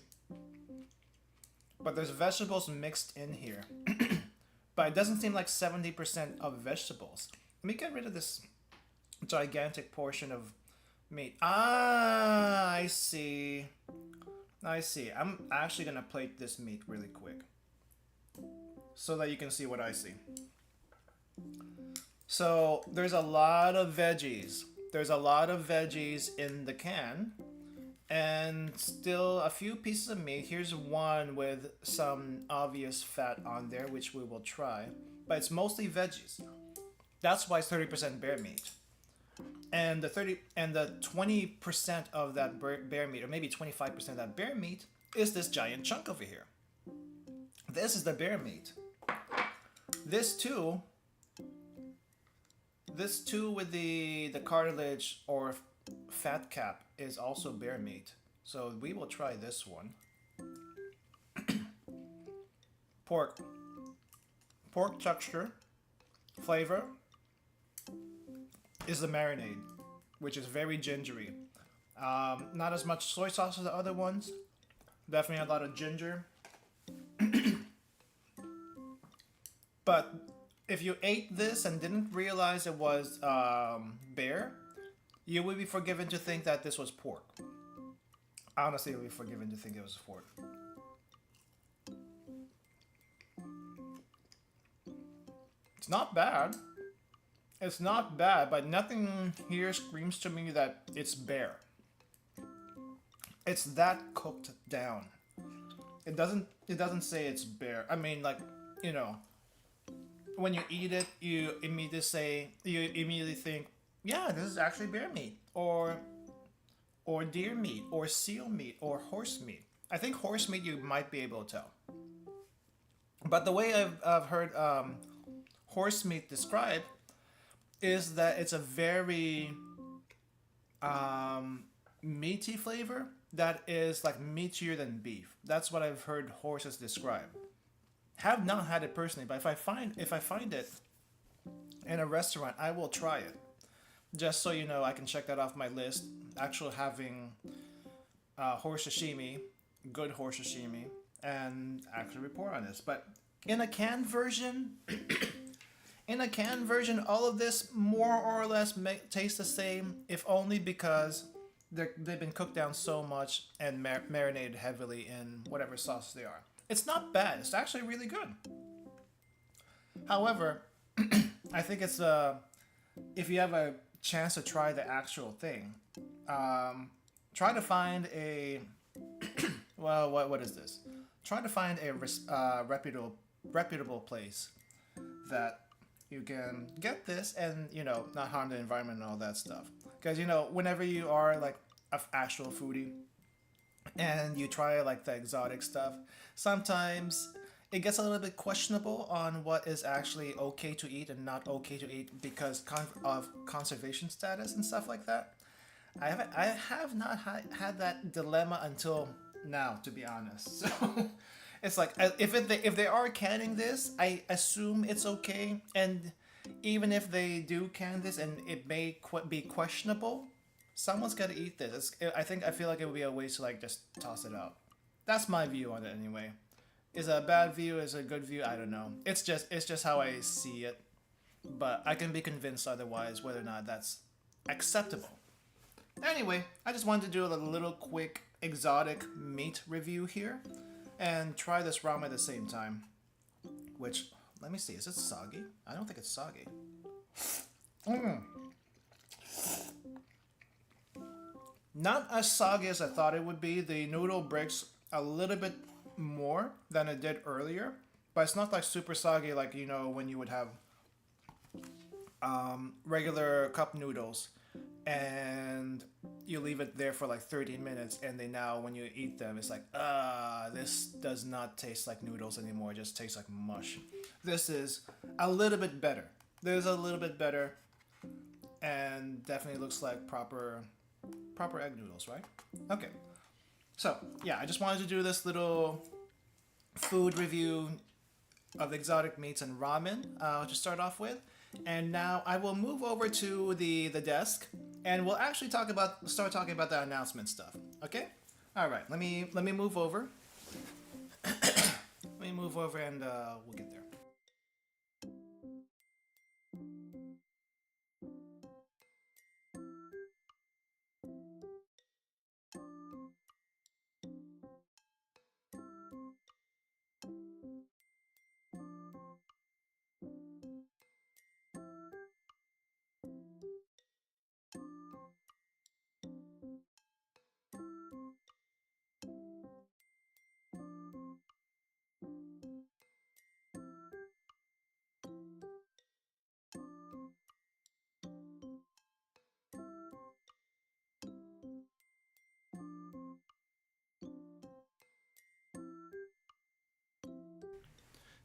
But there's vegetables mixed in here. But it doesn't seem like 70% of vegetables. Let me get rid of this gigantic portion of meat. Ah, I see. I see. I'm actually gonna plate this meat really quick so that you can see what I see. So there's a lot of veggies. There's a lot of veggies in the can. And still a few pieces of meat. Here's one with some obvious fat on there, which we will try. But it's mostly veggies. That's why it's 30% bear meat. And the 20% of that bear meat, or maybe 25% of that bear meat, is this giant chunk over here. This is the bear meat. This too with the cartilage or fat cap is also bear meat. So we will try this one. Pork. Pork texture, flavor is the marinade, which is very gingery. Not as much soy sauce as the other ones. Definitely a lot of ginger. But if you ate this and didn't realize it was bear, you would be forgiven to think that this was pork. Honestly, you would be forgiven to think it was pork. It's not bad. It's not bad, but nothing here screams to me that it's bear. It's that cooked down. It doesn't say it's bear. I mean, like, you know, when you eat it, you immediately think, yeah, this is actually bear meat, or deer meat, or seal meat, or horse meat. I think horse meat you might be able to tell. But the way I've heard horse meat described is that it's a very meaty flavor that is like meatier than beef. That's what I've heard horses describe. Have not had it personally, but if I find it in a restaurant, I will try it. Just so you know, I can check that off my list. Actually having horse sashimi, good horse sashimi, and actually report on this. But in a canned version, all of this more or less tastes the same, if only because they've been cooked down so much and marinated heavily in whatever sauce they are. It's not bad. It's actually really good. However, I think it's if you have a chance to try the actual thing, try to find a well, what is this? Try to find a reputable place that you can get this and, you know, not harm the environment and all that stuff. Because, you know, whenever you are like an actual foodie and you try like the exotic stuff, sometimes it gets a little bit questionable on what is actually okay to eat and not okay to eat because of conservation status and stuff like that. I have not had that dilemma until now, to be honest. So it's like, if they are canning this, I assume it's okay. And even if they do can this and it may be questionable, someone's got to eat this. I feel like it would be a waste to like just toss it out. That's my view on it anyway. Is it a bad view? Is it a good view? I don't know. It's just how I see it. But I can be convinced otherwise whether or not that's acceptable. Anyway, I just wanted to do a little quick exotic meat review here and try this ramen at the same time. Which, let me see, is it soggy? I don't think it's soggy. Not as soggy as I thought it would be. The noodle breaks a little bit more than it did earlier, but it's not like super soggy like, you know, when you would have regular cup noodles, and you leave it there for like 30 minutes, and they now when you eat them, it's like, this does not taste like noodles anymore. It just tastes like mush. This is a little bit better. There's a little bit better, and definitely looks like proper egg noodles, right? Okay. So yeah, I just wanted to do this little food review of exotic meats and ramen to start off with, and now I will move over to the desk, and we'll actually start talking about the announcement stuff. Okay. All right. Let me move over. Let me move over, and we'll get there.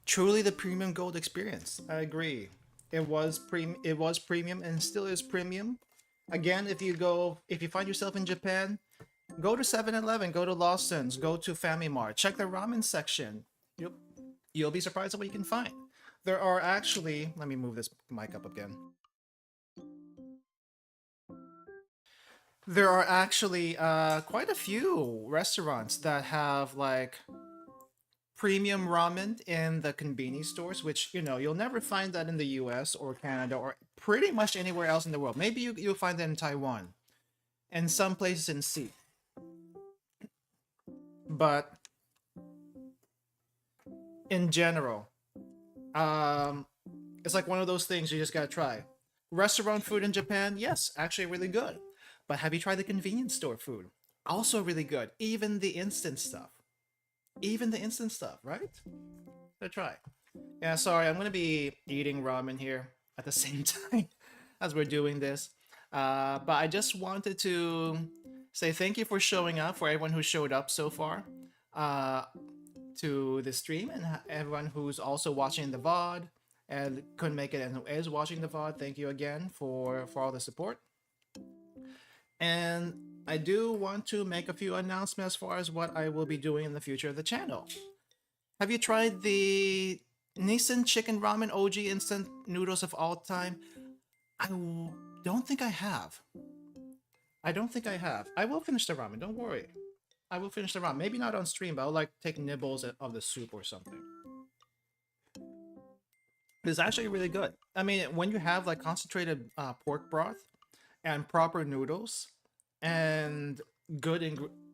Truly the premium gold experience. I agree. It was premium and still is premium. Again, if you find yourself in Japan, go to 7-Eleven, go to Lawson's, go to Family Mart, check the ramen section. You'll be surprised at what you can find. There are actually, let me move this mic up again. There are actually quite a few restaurants that have like premium ramen in the convenience stores, which you'll never find that in the U.S. or Canada or pretty much anywhere else in the world. Maybe you'll find that in Taiwan and some places in sea. But in general, um, it's like one of those things you just gotta try. Restaurant food in Japan, yes, actually really good. But have you tried the convenience store food? Also really good. Even the instant stuff. Even the instant stuff, right? So try. Yeah, sorry, I'm gonna be eating ramen here at the same time as we're doing this. But I just wanted to say thank you for showing up, for everyone who showed up so far uh, to the stream, and everyone who's also watching the VOD and couldn't make it and is watching the VOD. Thank you again for all the support. And I do want to make a few announcements as far as what I will be doing in the future of the channel. Have you tried the Nissan Chicken Ramen OG instant noodles of all time? Don't think I have. I don't think I have. I will finish the ramen, don't worry. I will finish the ramen. Maybe not on stream, but I'll like take nibbles of the soup or something. It's actually really good. I mean, when you have like concentrated pork broth and proper noodles and good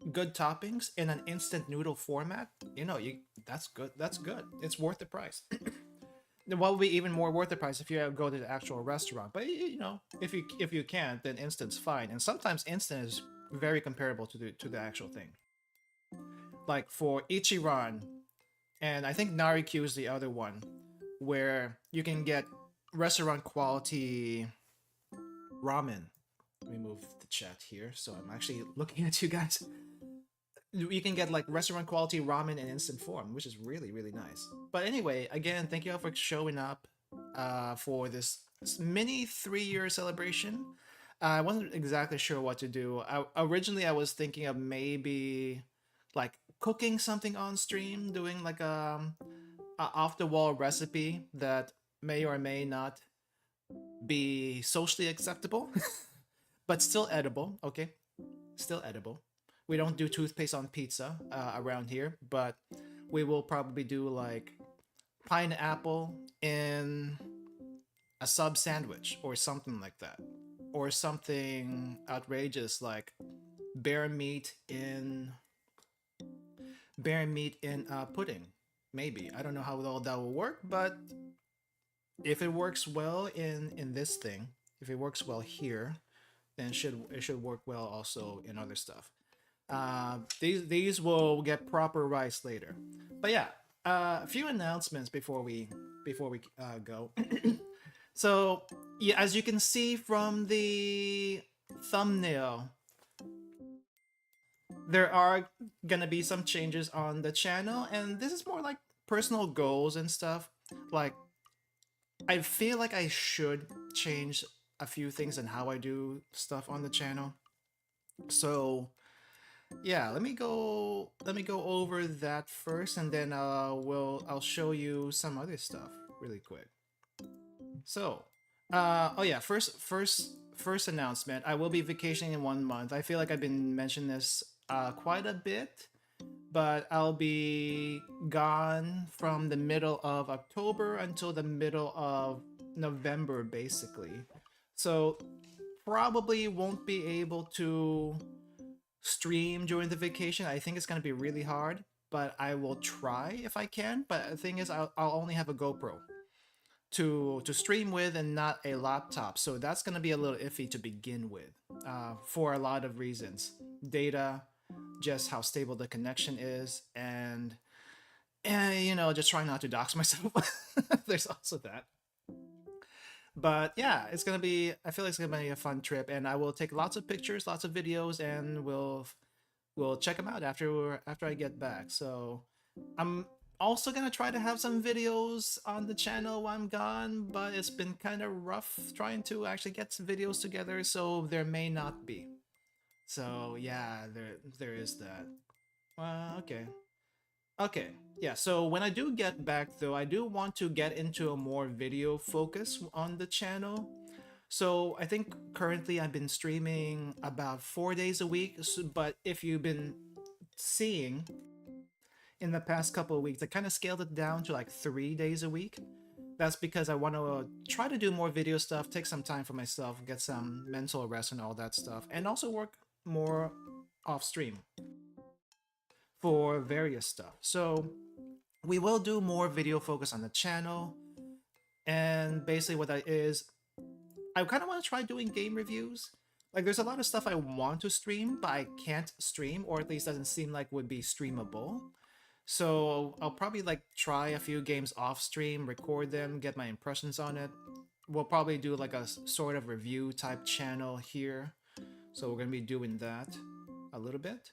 toppings in an instant noodle format, that's good. That's good. It's worth the price. What would be even more worth the price if you go to the actual restaurant? But if you can't, then instant's fine. And sometimes instant is very comparable to the actual thing. Like for Ichiran, and I think Narikyu is the other one, where you can get restaurant quality ramen. Let me move the chat here, so I'm actually looking at you guys. You can get like restaurant quality ramen in instant form, which is really, really nice. But anyway, again, thank you all for showing up for this mini 3-year celebration. I wasn't exactly sure what to do. Originally, I was thinking of maybe like cooking something on stream, doing like a off the wall recipe that may or may not be socially acceptable, but still edible. Okay, still edible. We don't do toothpaste on pizza around here, but we will probably do like pineapple in a sub sandwich or something like that, or something outrageous like bear meat in pudding. Maybe, I don't know how all that will work, but if it works well in this thing, if it works well here, then it should work well also in other stuff. These will get proper rice later. But yeah, a few announcements before we go. So yeah, as you can see from the thumbnail, there are gonna be some changes on the channel, and this is more like personal goals and stuff. Like, I feel like I should change a few things in how I do stuff on the channel. So yeah, let me go over that first, and then I'll show you some other stuff really quick. So, oh yeah, first announcement. I will be vacationing in 1 month. I feel like I've been mentioning this quite a bit, but I'll be gone from the middle of October until the middle of November, basically. So probably won't be able to stream during the vacation. I think it's gonna be really hard, but I will try if I can. But the thing is, I'll only have a GoPro to stream with and not a laptop, so that's gonna be a little iffy to begin with, for a lot of reasons. Data, just how stable the connection is, and just trying not to dox myself. There's also that. But yeah, it's gonna be. I feel like it's gonna be a fun trip, and I will take lots of pictures, lots of videos, and we'll check them out after I get back. So I'm also gonna try to have some videos on the channel while I'm gone, but it's been kind of rough trying to actually get some videos together, so there may not be. So yeah, there is that. Okay. Okay, yeah, so when I do get back though, I do want to get into a more video focus on the channel. So I think currently I've been streaming about 4 days a week, but if you've been seeing in the past couple of weeks, I kind of scaled it down to like 3 days a week. That's because I want to try to do more video stuff, take some time for myself, get some mental rest and all that stuff, and also work more off stream for various stuff. So we will do more video focus on the channel, and basically what that is, I kind of want to try doing game reviews. Like, there's a lot of stuff I want to stream, but I can't stream, or at least doesn't seem like would be streamable. So I'll probably like try a few games off stream, record them, get my impressions on it. We'll probably do like a sort of review type channel here. So we're gonna be doing that a little bit.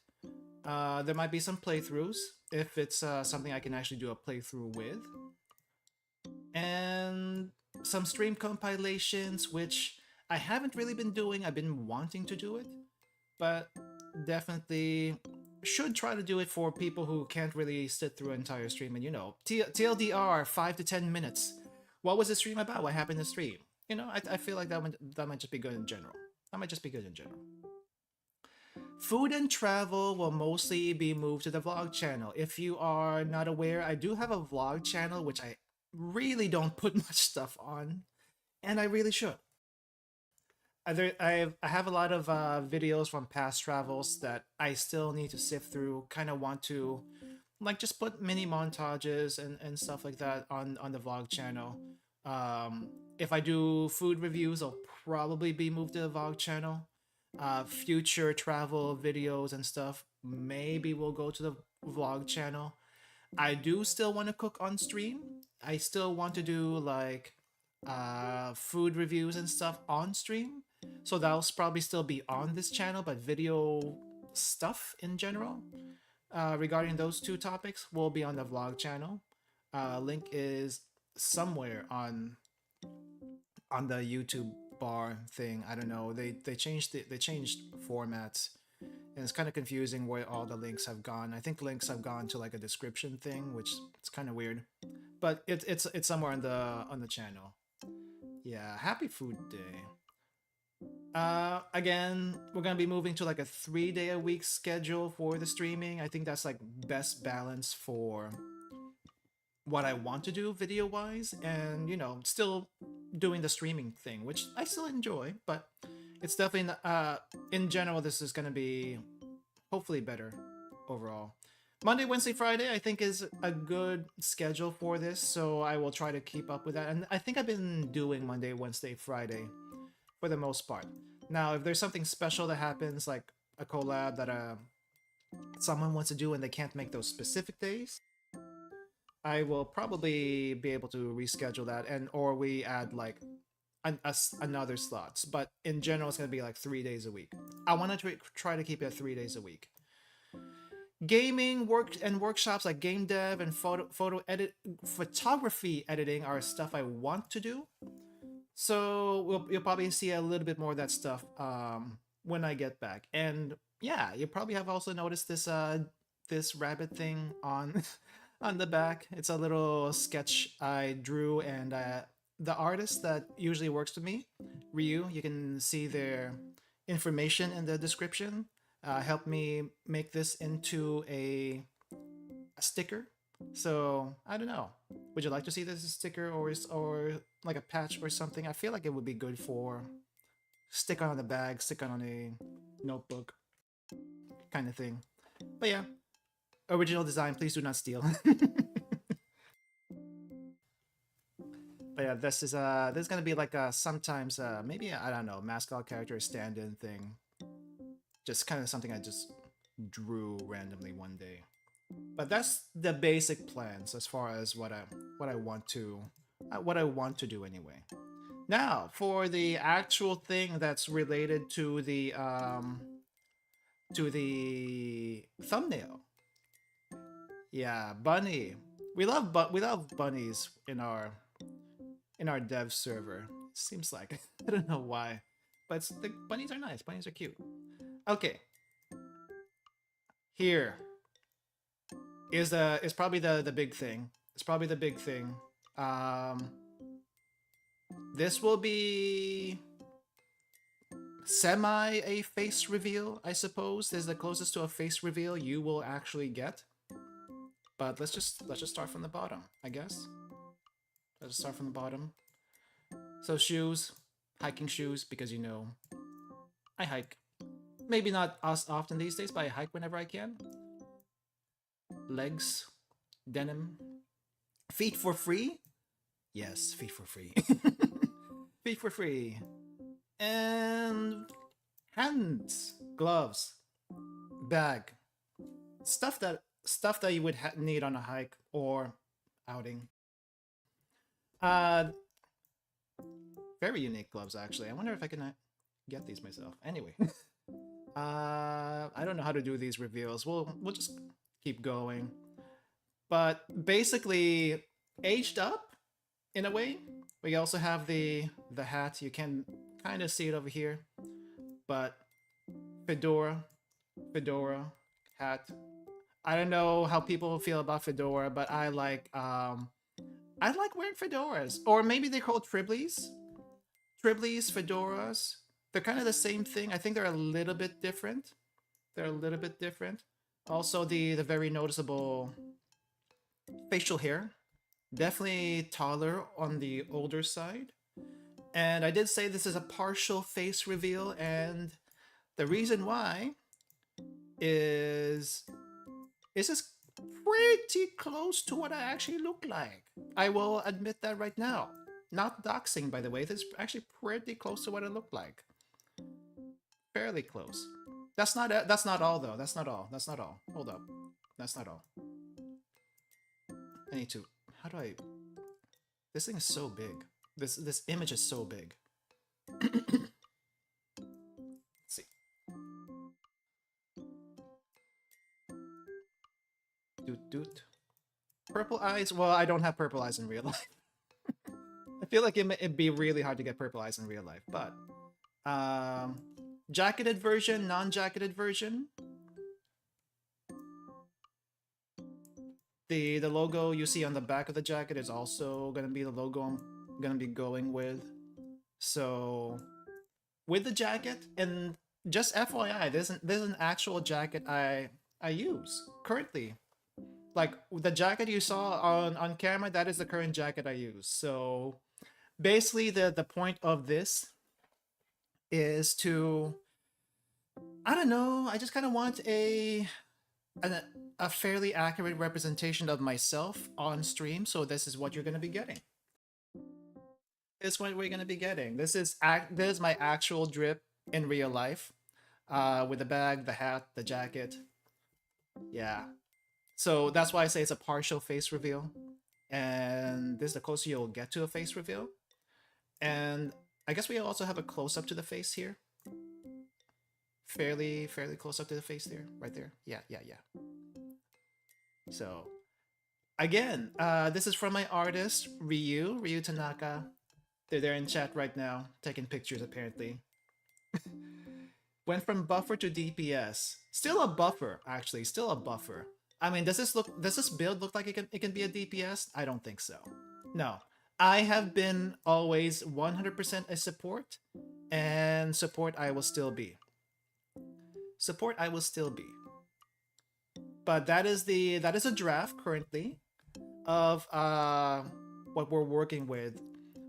There might be some playthroughs if it's something I can actually do a playthrough with, and some stream compilations, which I haven't really been doing. I've been wanting to do it, but definitely should try to do it for people who can't really sit through an entire stream. And TLDR, 5 to 10 minutes. What was the stream about? What happened in the stream? I feel like that might just be good in general. That might just be good in general. Food and travel will mostly be moved to the vlog channel. If you are not aware, I do have a vlog channel, which I really don't put much stuff on, and I really should. I have a lot of videos from past travels that I still need to sift through. Kind of want to like just put mini montages and stuff like that on the vlog channel. If I do food reviews, I'll probably be moved to the vlog channel. Future travel videos and stuff maybe will go to the vlog channel. I do still want to cook on stream. I still want to do like food reviews and stuff on stream. So that'll probably still be on this channel, but video stuff in general regarding those two topics will be on the vlog channel. Link is somewhere on the YouTube bar thing. I don't know. They changed formats, and it's kind of confusing where all the links have gone. I think links have gone to like a description thing, which it's kind of weird. But it's somewhere on the channel. Yeah, happy food day. Again, we're gonna be moving to like a 3 day a week schedule for the streaming. I think that's like best balance for what I want to do video wise, and still doing the streaming thing, which I still enjoy, but it's definitely in general, this is gonna be hopefully better overall. Monday, Wednesday, Friday, I think is a good schedule for this, so I will try to keep up with that. And I think I've been doing Monday, Wednesday, Friday for the most part. Now, if there's something special that happens, like a collab that someone wants to do and they can't make those specific days, I will probably be able to reschedule that, or we add like another slots, but in general it's gonna be like 3 days a week. I want to try to keep it 3 days a week. Gaming work and workshops like game dev and photography editing are stuff I want to do. So you'll probably see a little bit more of that stuff when I get back. And yeah, you probably have also noticed this rabbit thing on on the back. It's a little sketch I drew, and the artist that usually works with me, Ryu, you can see their information in the description. Helped me make this into a sticker. So I don't know. Would you like to see this as a sticker or like a patch or something? I feel like it would be good for stick on the bag, stick on a notebook kind of thing. But yeah, original design. Please do not steal. But yeah, this is gonna be like a sometimes maybe I don't know, mascot character stand-in thing. Just kind of something I just drew randomly one day. But that's the basic plans as far as what I want to do anyway. Now for the actual thing that's related to the thumbnail. Yeah, bunny. We love bunnies in our dev server. Seems like I don't know why, but the bunnies are nice. Bunnies are cute. Okay, here is probably the big thing. It's probably the big thing. Um, this will be semi a face reveal, I suppose. This is the closest to a face reveal you will actually get. But let's just start from the bottom, I guess. Let's start from the bottom. So shoes, hiking shoes, because you know I hike. Maybe not as often these days, but I hike whenever I can. Legs, denim. Feet for free? Yes, feet for free. Feet for free. And hands, gloves, bag. Stuff that you would need on a hike or outing. Uh very unique gloves actually. I wonder if I can get these myself. Anyway. I don't know how to do these reveals. We'll just keep going. But basically, aged up in a way. We also have the hat. You can kind of see it over here, but fedora hat. I don't know how people feel about fedora, but I like wearing fedoras, or maybe they're called triblies. Triblies, fedoras. They're kind of the same thing. I think they're a little bit different. They're a little bit different. Also, the very noticeable facial hair. Definitely taller on the older side. And I did say this is a partial face reveal, and the reason why is this pretty close to what I actually look like. I will admit that right now. Not doxing, by the way. This is actually pretty close to what I look like. Fairly close. That's not all though. That's not all. That's not all. Hold up. That's not all. I need to. How do I? This thing is so big. This image is so big. Let's see. Doot doot. Purple eyes. Well, I don't have purple eyes in real life. I feel like it'd be really hard to get purple eyes in real life, but jacketed version, non-jacketed version. The logo you see on the back of the jacket is also gonna be the logo I'm gonna be going with. So with the jacket, and just FYI, there's an actual jacket I use currently. Like the jacket you saw on camera, that is the current jacket I use. So basically the point of this is to, I don't know, I just kind of want a fairly accurate representation of myself on stream. So this is what you're going to be getting. This is what we're going to be getting. This is my actual drip in real life, with the bag, the hat, the jacket. Yeah. So that's why I say it's a partial face reveal, and this is the closer you'll get to a face reveal. And I guess we also have a close up to the face here. Fairly close up to the face there, right there. Yeah. So again, this is from my artist Ryu Tanaka. They're there in chat right now, taking pictures apparently. Went from buffer to DPS. Still a buffer, actually. Still a buffer. I mean, does this build look like it can be a DPS? I don't think so. No. I have been always 100% a support, and support I will still be. Support I will still be. But that is a draft currently of what we're working with.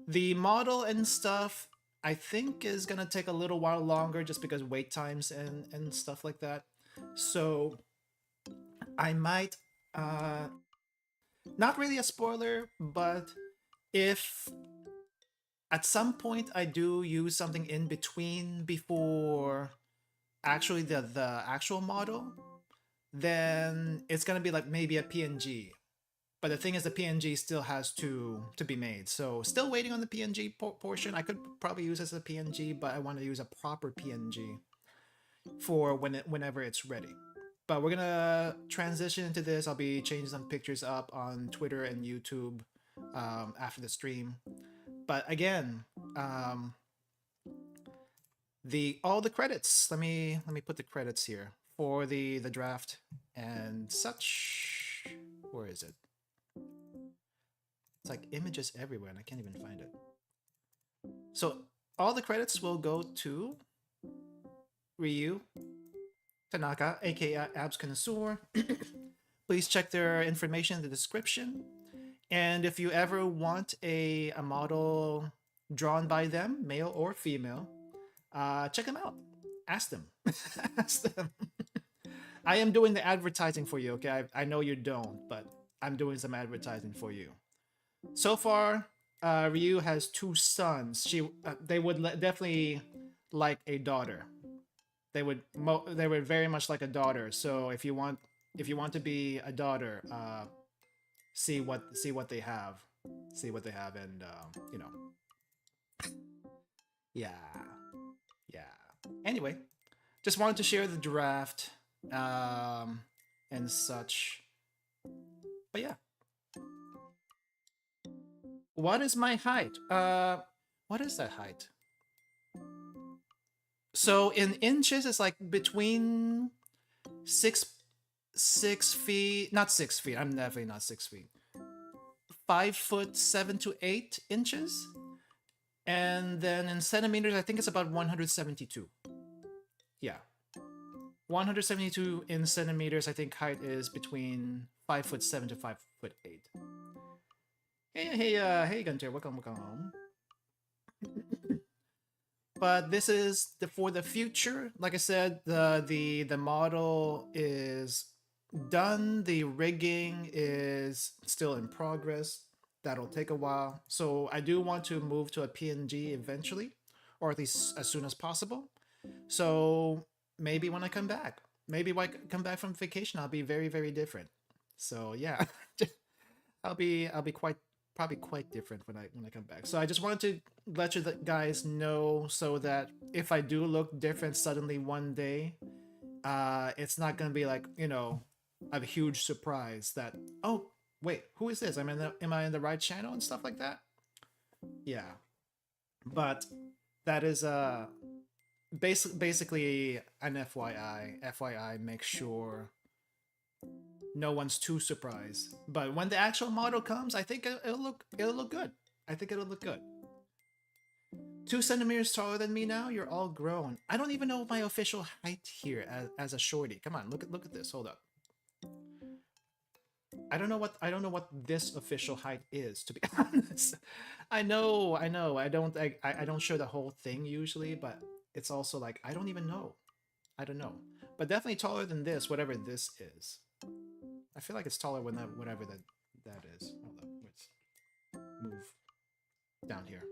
The model and stuff I think is gonna take a little while longer just because wait times and stuff like that. So I might not really a spoiler, but if at some point I do use something in between before actually the actual model, then it's gonna be like maybe a PNG. But the thing is, the PNG still has to be made. So still waiting on the PNG portion. I could probably use this as a PNG, but I want to use a proper PNG for whenever it's ready. But we're gonna transition into this. I'll be changing some pictures up on Twitter and YouTube after the stream. But again, all the credits. Let me put the credits here for the draft and such. Where is it? It's like images everywhere and I can't even find it. So all the credits will go to Ryu Tanaka, aka Abs Connoisseur. Please check their information in the description. And if you ever want a model drawn by them, male or female, check them out. Ask them. Ask them. I am doing the advertising for you, okay? I know you don't, but I'm doing some advertising for you. So far, Ryu has 2 sons. They would definitely like a daughter. They would very much like a daughter. So if you want to be a daughter, see what they have, and you know, yeah. Anyway, just wanted to share the draft, and such. But yeah. What is my height? What is that height? So in inches, it's like between 6 feet. Not 6 feet. I'm definitely not 6 feet. 5'7" to 8 inches. And then in centimeters, I think it's about 172. Yeah. 172 in centimeters. I think height is between 5'7" to 5'8". Hey, Gunter, welcome. But this is for the future. Like I said, the model is done. The rigging is still in progress. That'll take a while. So I do want to move to a PNG eventually, or at least as soon as possible. So maybe when I come back, maybe when I come back from vacation, I'll be very, very different. So yeah, I'll be probably quite different when I come back. So I just wanted to let you guys know so that if I do look different suddenly one day, it's not gonna be like, you know, a huge surprise that, oh wait, who is this? Am I in the right channel and stuff like that? Yeah, but that is basically an FYI. Make sure no one's too surprised. But when the actual model comes, I think it'll look good. I think it'll look good. 2 centimeters taller than me now. You're all grown. I don't even know my official height here as a shorty. Come on, look at this. Hold up. I don't know what this official height is, to be honest. I know. I don't show the whole thing usually, but it's also like I don't even know. I don't know. But definitely taller than this, whatever this is. I feel like it's taller when whatever that is. Hold up, let's move down here.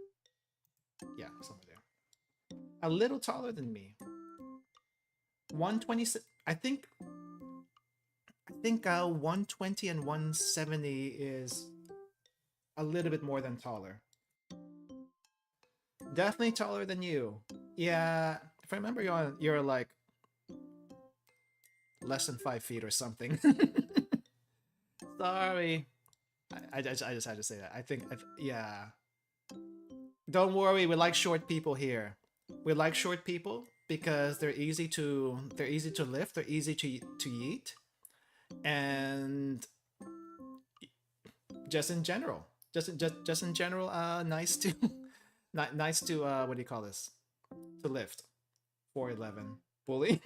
Yeah, somewhere there. A little taller than me. 120. I think 120 and 170 is a little bit more than taller. Definitely taller than you. Yeah, if I remember, you're like less than 5 feet or something. Sorry. I just had to say that. Yeah. Don't worry, we like short people here. We like short people because they're easy to lift, they're easy to yeet, and just in general, just in general, nice to nice to what do you call this? To lift. 4'11. Bully?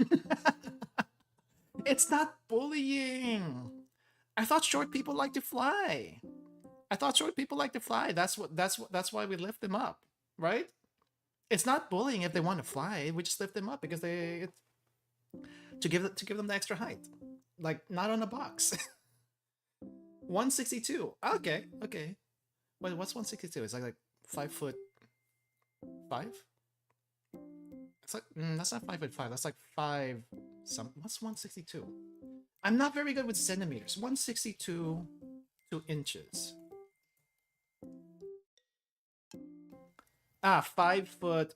It's not bullying. I thought short people like to fly. I thought short people like to fly. That's why we lift them up, right? It's not bullying if they want to fly. We just lift them up because to give them the extra height. Like not on a box. 162. Okay, okay. Wait, what's 162? It's like 5'5". It's like that's not 5'5". That's like 5 some. What's 162? I'm not very good with centimeters. 162 2 inches. 5 foot.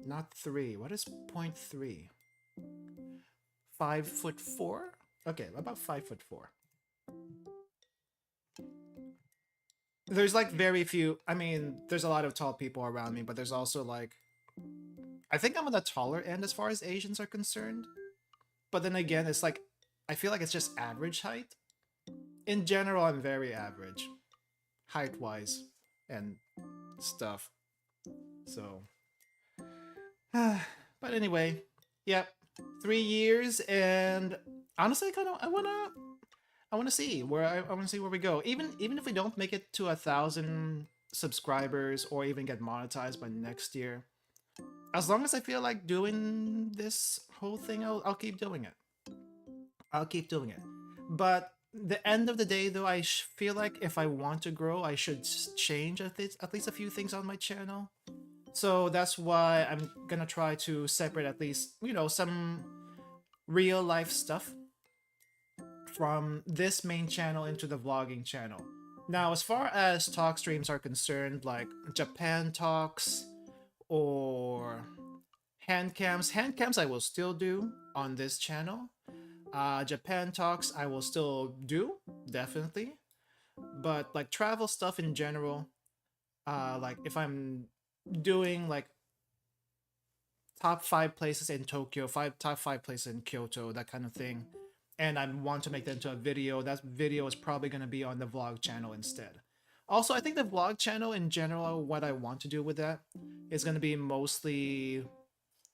Not 3. What is 0.3? 5'4". Okay, about 5'4". There's like very few. I mean, there's a lot of tall people around me, but there's also like, I think I'm on the taller end as far as Asians are concerned. But then again, it's like, I feel like it's just average height. In general, I'm very average, height-wise and stuff. So, but anyway, yep, 3 years, and honestly, I wanna see where I wanna see where we go. Even if we don't make it to 1,000 subscribers or even get monetized by next year, as long as I feel like doing this whole thing, I'll keep doing it. I'll keep doing it. But the end of the day, though, I feel like if I want to grow, I should change at least a few things on my channel. So that's why I'm gonna try to separate at least, you know, some real life stuff from this main channel into the vlogging channel. Now, as far as talk streams are concerned, like Japan talks or hand cams I will still do on this channel. Japan talks I will still do, definitely. But like travel stuff in general, like if I'm doing like top 5 places in Tokyo, top 5 places in Kyoto, that kind of thing, and I want to make that into a video, that video is probably going to be on the vlog channel instead. Also, I think the vlog channel in general, what I want to do with that is going to be mostly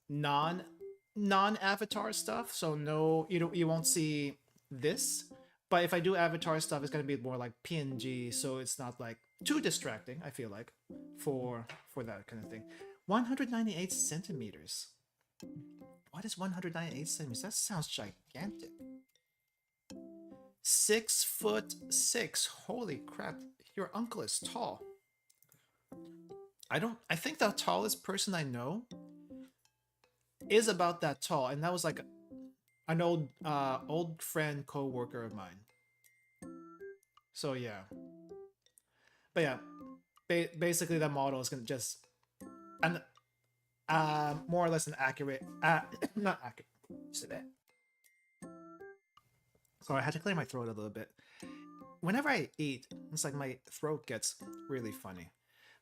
non-avatar stuff. So no, you won't see this. But if I do avatar stuff, it's going to be more like PNG, so it's not like too distracting, I feel like, for that kind of thing. 198 centimeters. What is 198 centimeters? That sounds gigantic. 6'6". Holy crap! Your uncle is tall. I think the tallest person I know is about that tall, and that was like an old friend co-worker of mine. So yeah, but yeah, basically the model is gonna just and more or less an accurate not accurate. Say that. Sorry, I had to clear my throat a little bit. Whenever I eat, it's like my throat gets really funny.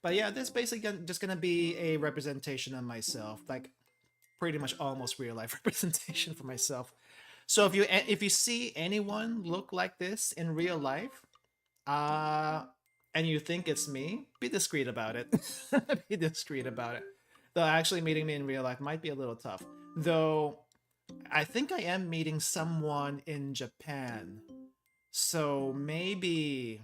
But yeah, this basically just gonna be a representation of myself, like pretty much almost real life representation for myself. So if you see anyone look like this in real life, and you think it's me, be discreet about it. Be discreet about it. Though actually meeting me in real life might be a little tough. Though I think I am meeting someone in Japan. So maybe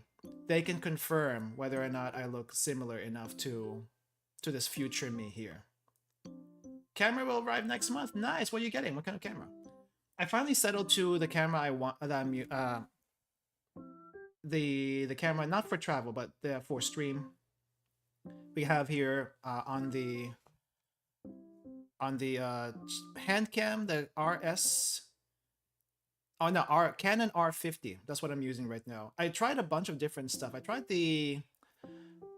they can confirm whether or not I look similar enough to this future me here. Camera will arrive next month. Nice. What are you getting? What kind of camera? I finally settled to the camera I want. That I'm the camera not for travel, but for stream. We have here on the hand cam, the RS. Oh no, Canon R50. That's what I'm using right now. I tried a bunch of different stuff. I tried the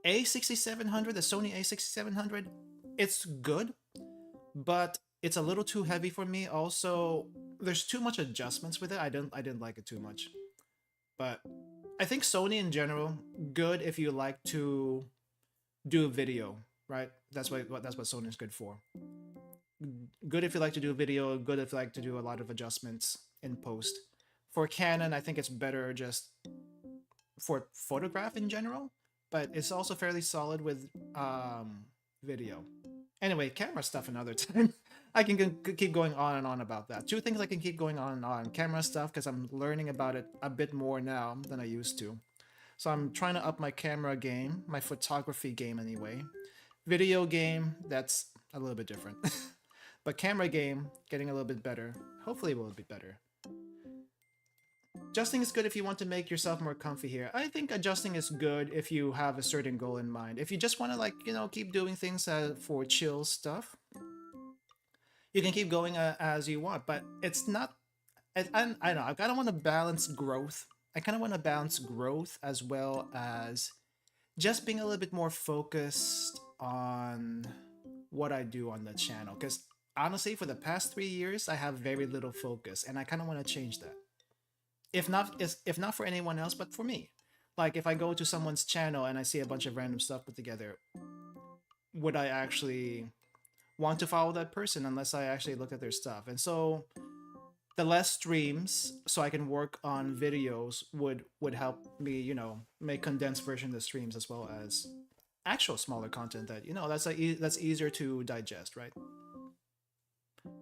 A6700, the Sony A6700, it's good, but it's a little too heavy for me. Also, there's too much adjustments with it. I didn't like it too much. But I think Sony in general, good if you like to do video, right? That's what Sony's good for. Good if you like to do video, good if you like to do a lot of adjustments in post. For Canon, I think it's better just for photograph in general, but it's also fairly solid with video. Anyway, camera stuff another time. I can keep going on and on about that. Two things I can keep going on and on. Camera stuff, because I'm learning about it a bit more now than I used to. So I'm trying to up my camera game, my photography game anyway. Video game, that's a little bit different. But camera game, getting a little bit better. Hopefully it will be better. Adjusting is good if you want to make yourself more comfy here. I think adjusting is good if you have a certain goal in mind. If you just want to, like, you know, keep doing things for chill stuff, you can keep going as you want. But it's not... I don't know, I kind of want to balance growth. I kind of want to balance growth as well as just being a little bit more focused on what I do on the channel. Because honestly, for the past 3 years, I have very little focus, and I kind of want to change that. If not for anyone else, but for me. Like, if I go to someone's channel and I see a bunch of random stuff put together, would I actually want to follow that person unless I actually look at their stuff? And so the less streams, so I can work on videos, would help me, you know, make condensed version of the streams as well as actual smaller content that, you know, that's easier to digest, right?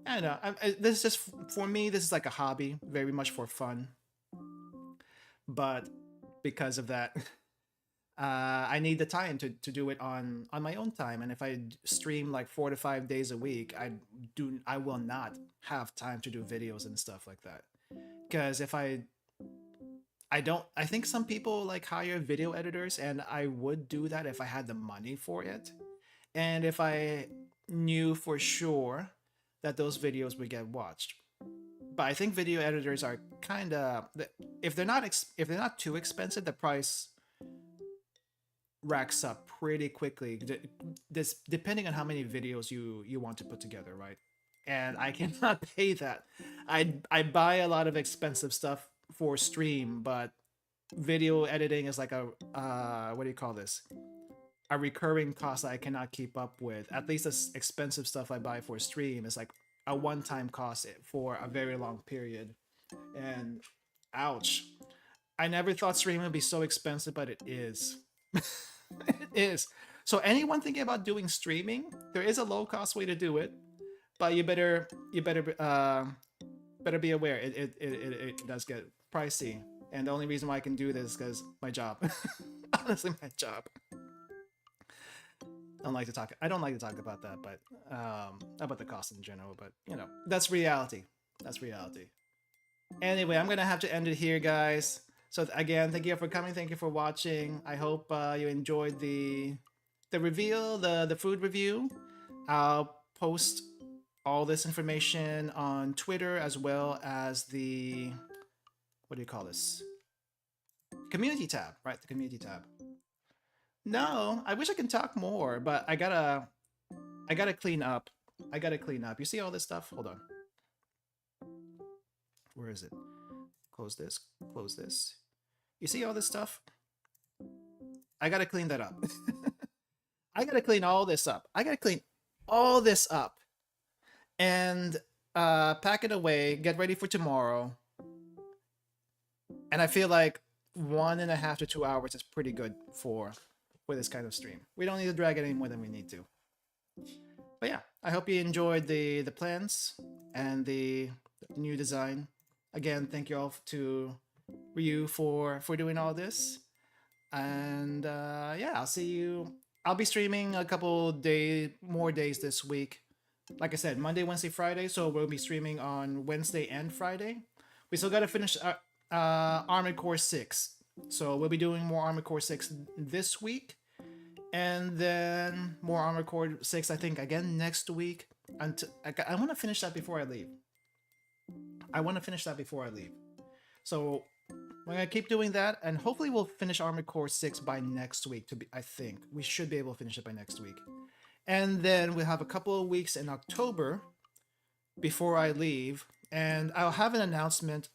I don't know. This is just, for me, this is like a hobby, very much for fun. But because of that, I need the time to do it on my own time. And if I stream like 4 to 5 days a week, I will not have time to do videos and stuff like that. Because if I think some people like hire video editors, and I would do that if I had the money for it. And if I knew for sure that those videos would get watched. But I think video editors are kind of, if they're not too expensive, the price racks up pretty quickly. This depending on how many videos you want to put together, right? And I cannot pay that. I buy a lot of expensive stuff for stream, but video editing is like a what do you call this? A recurring cost that I cannot keep up with. At least this expensive stuff I buy for stream is like a one-time cost for a very long period. And ouch. I never thought streaming would be so expensive, but it is. It is. So anyone thinking about doing streaming, there is a low-cost way to do it, but you better be aware. It does get pricey, and the only reason why I can do this is because my job. Honestly, my job. I don't like to talk about that, but about the cost in general. But you know, that's reality. That's reality. Anyway, I'm gonna have to end it here, guys. So again, thank you for coming. Thank you for watching. I hope you enjoyed the reveal, the food review. I'll post all this information on Twitter as well as the, what do you call this? Community tab, right? The community tab. No, I wish I could talk more, but I gotta clean up. I gotta clean up. You see all this stuff? Hold on. Where is it? Close this. Close this. You see all this stuff? I gotta clean that up. I gotta clean all this up. I gotta clean all this up. And pack it away. Get ready for tomorrow. And I feel like 1.5 to 2 hours is pretty good for this kind of stream. We don't need to drag it any more than we need to. But yeah, I hope you enjoyed the plans and the new design. Again, thank you all to Ryu for doing all this. And yeah, I'll see you. I'll be streaming a couple more days this week. Like I said, Monday, Wednesday, Friday. So we'll be streaming on Wednesday and Friday. We still got to finish Armored Core 6. So we'll be doing more Armored Core 6 this week. And then more Armored Core 6, I think, again next week. I want to finish that before I leave. So We're gonna keep doing that, and hopefully we'll finish Armored Core 6 by next week. I think we should be able to finish it by next week, and then we'll have a couple of weeks in October before I leave, and I'll have an announcement.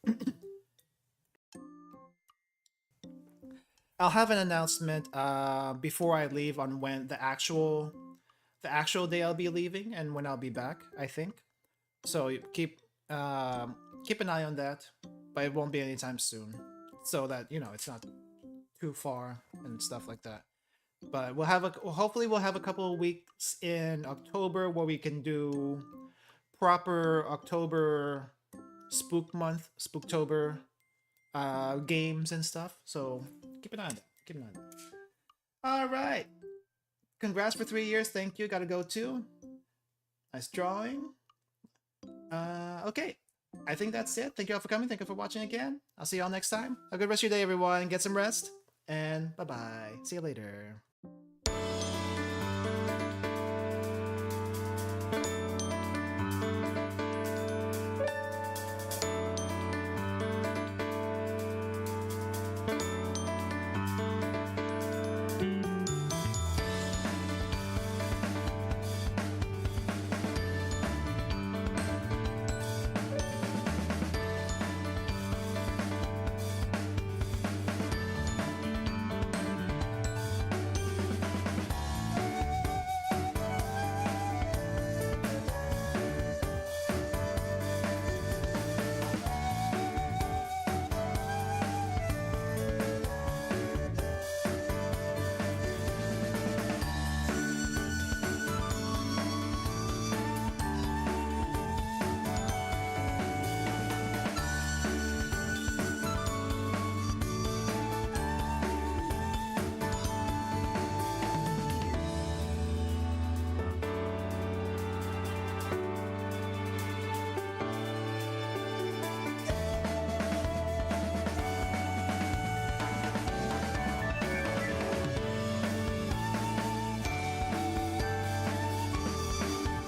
I'll have an announcement before I leave on when the actual day I'll be leaving and when I'll be back, I think. So keep an eye on that, but it won't be anytime soon, so that you know it's not too far and stuff like that. But hopefully we'll have a couple of weeks in October where we can do proper October spook month, Spooktober games and stuff. So keep an eye on that. Keep an eye on that. All right. Congrats for 3 years. Thank you. Gotta go too. Nice drawing. Okay. I think that's it. Thank you all for coming. Thank you for watching again. I'll see you all next time. Have a good rest of your day, everyone. Get some rest. And bye-bye. See you later.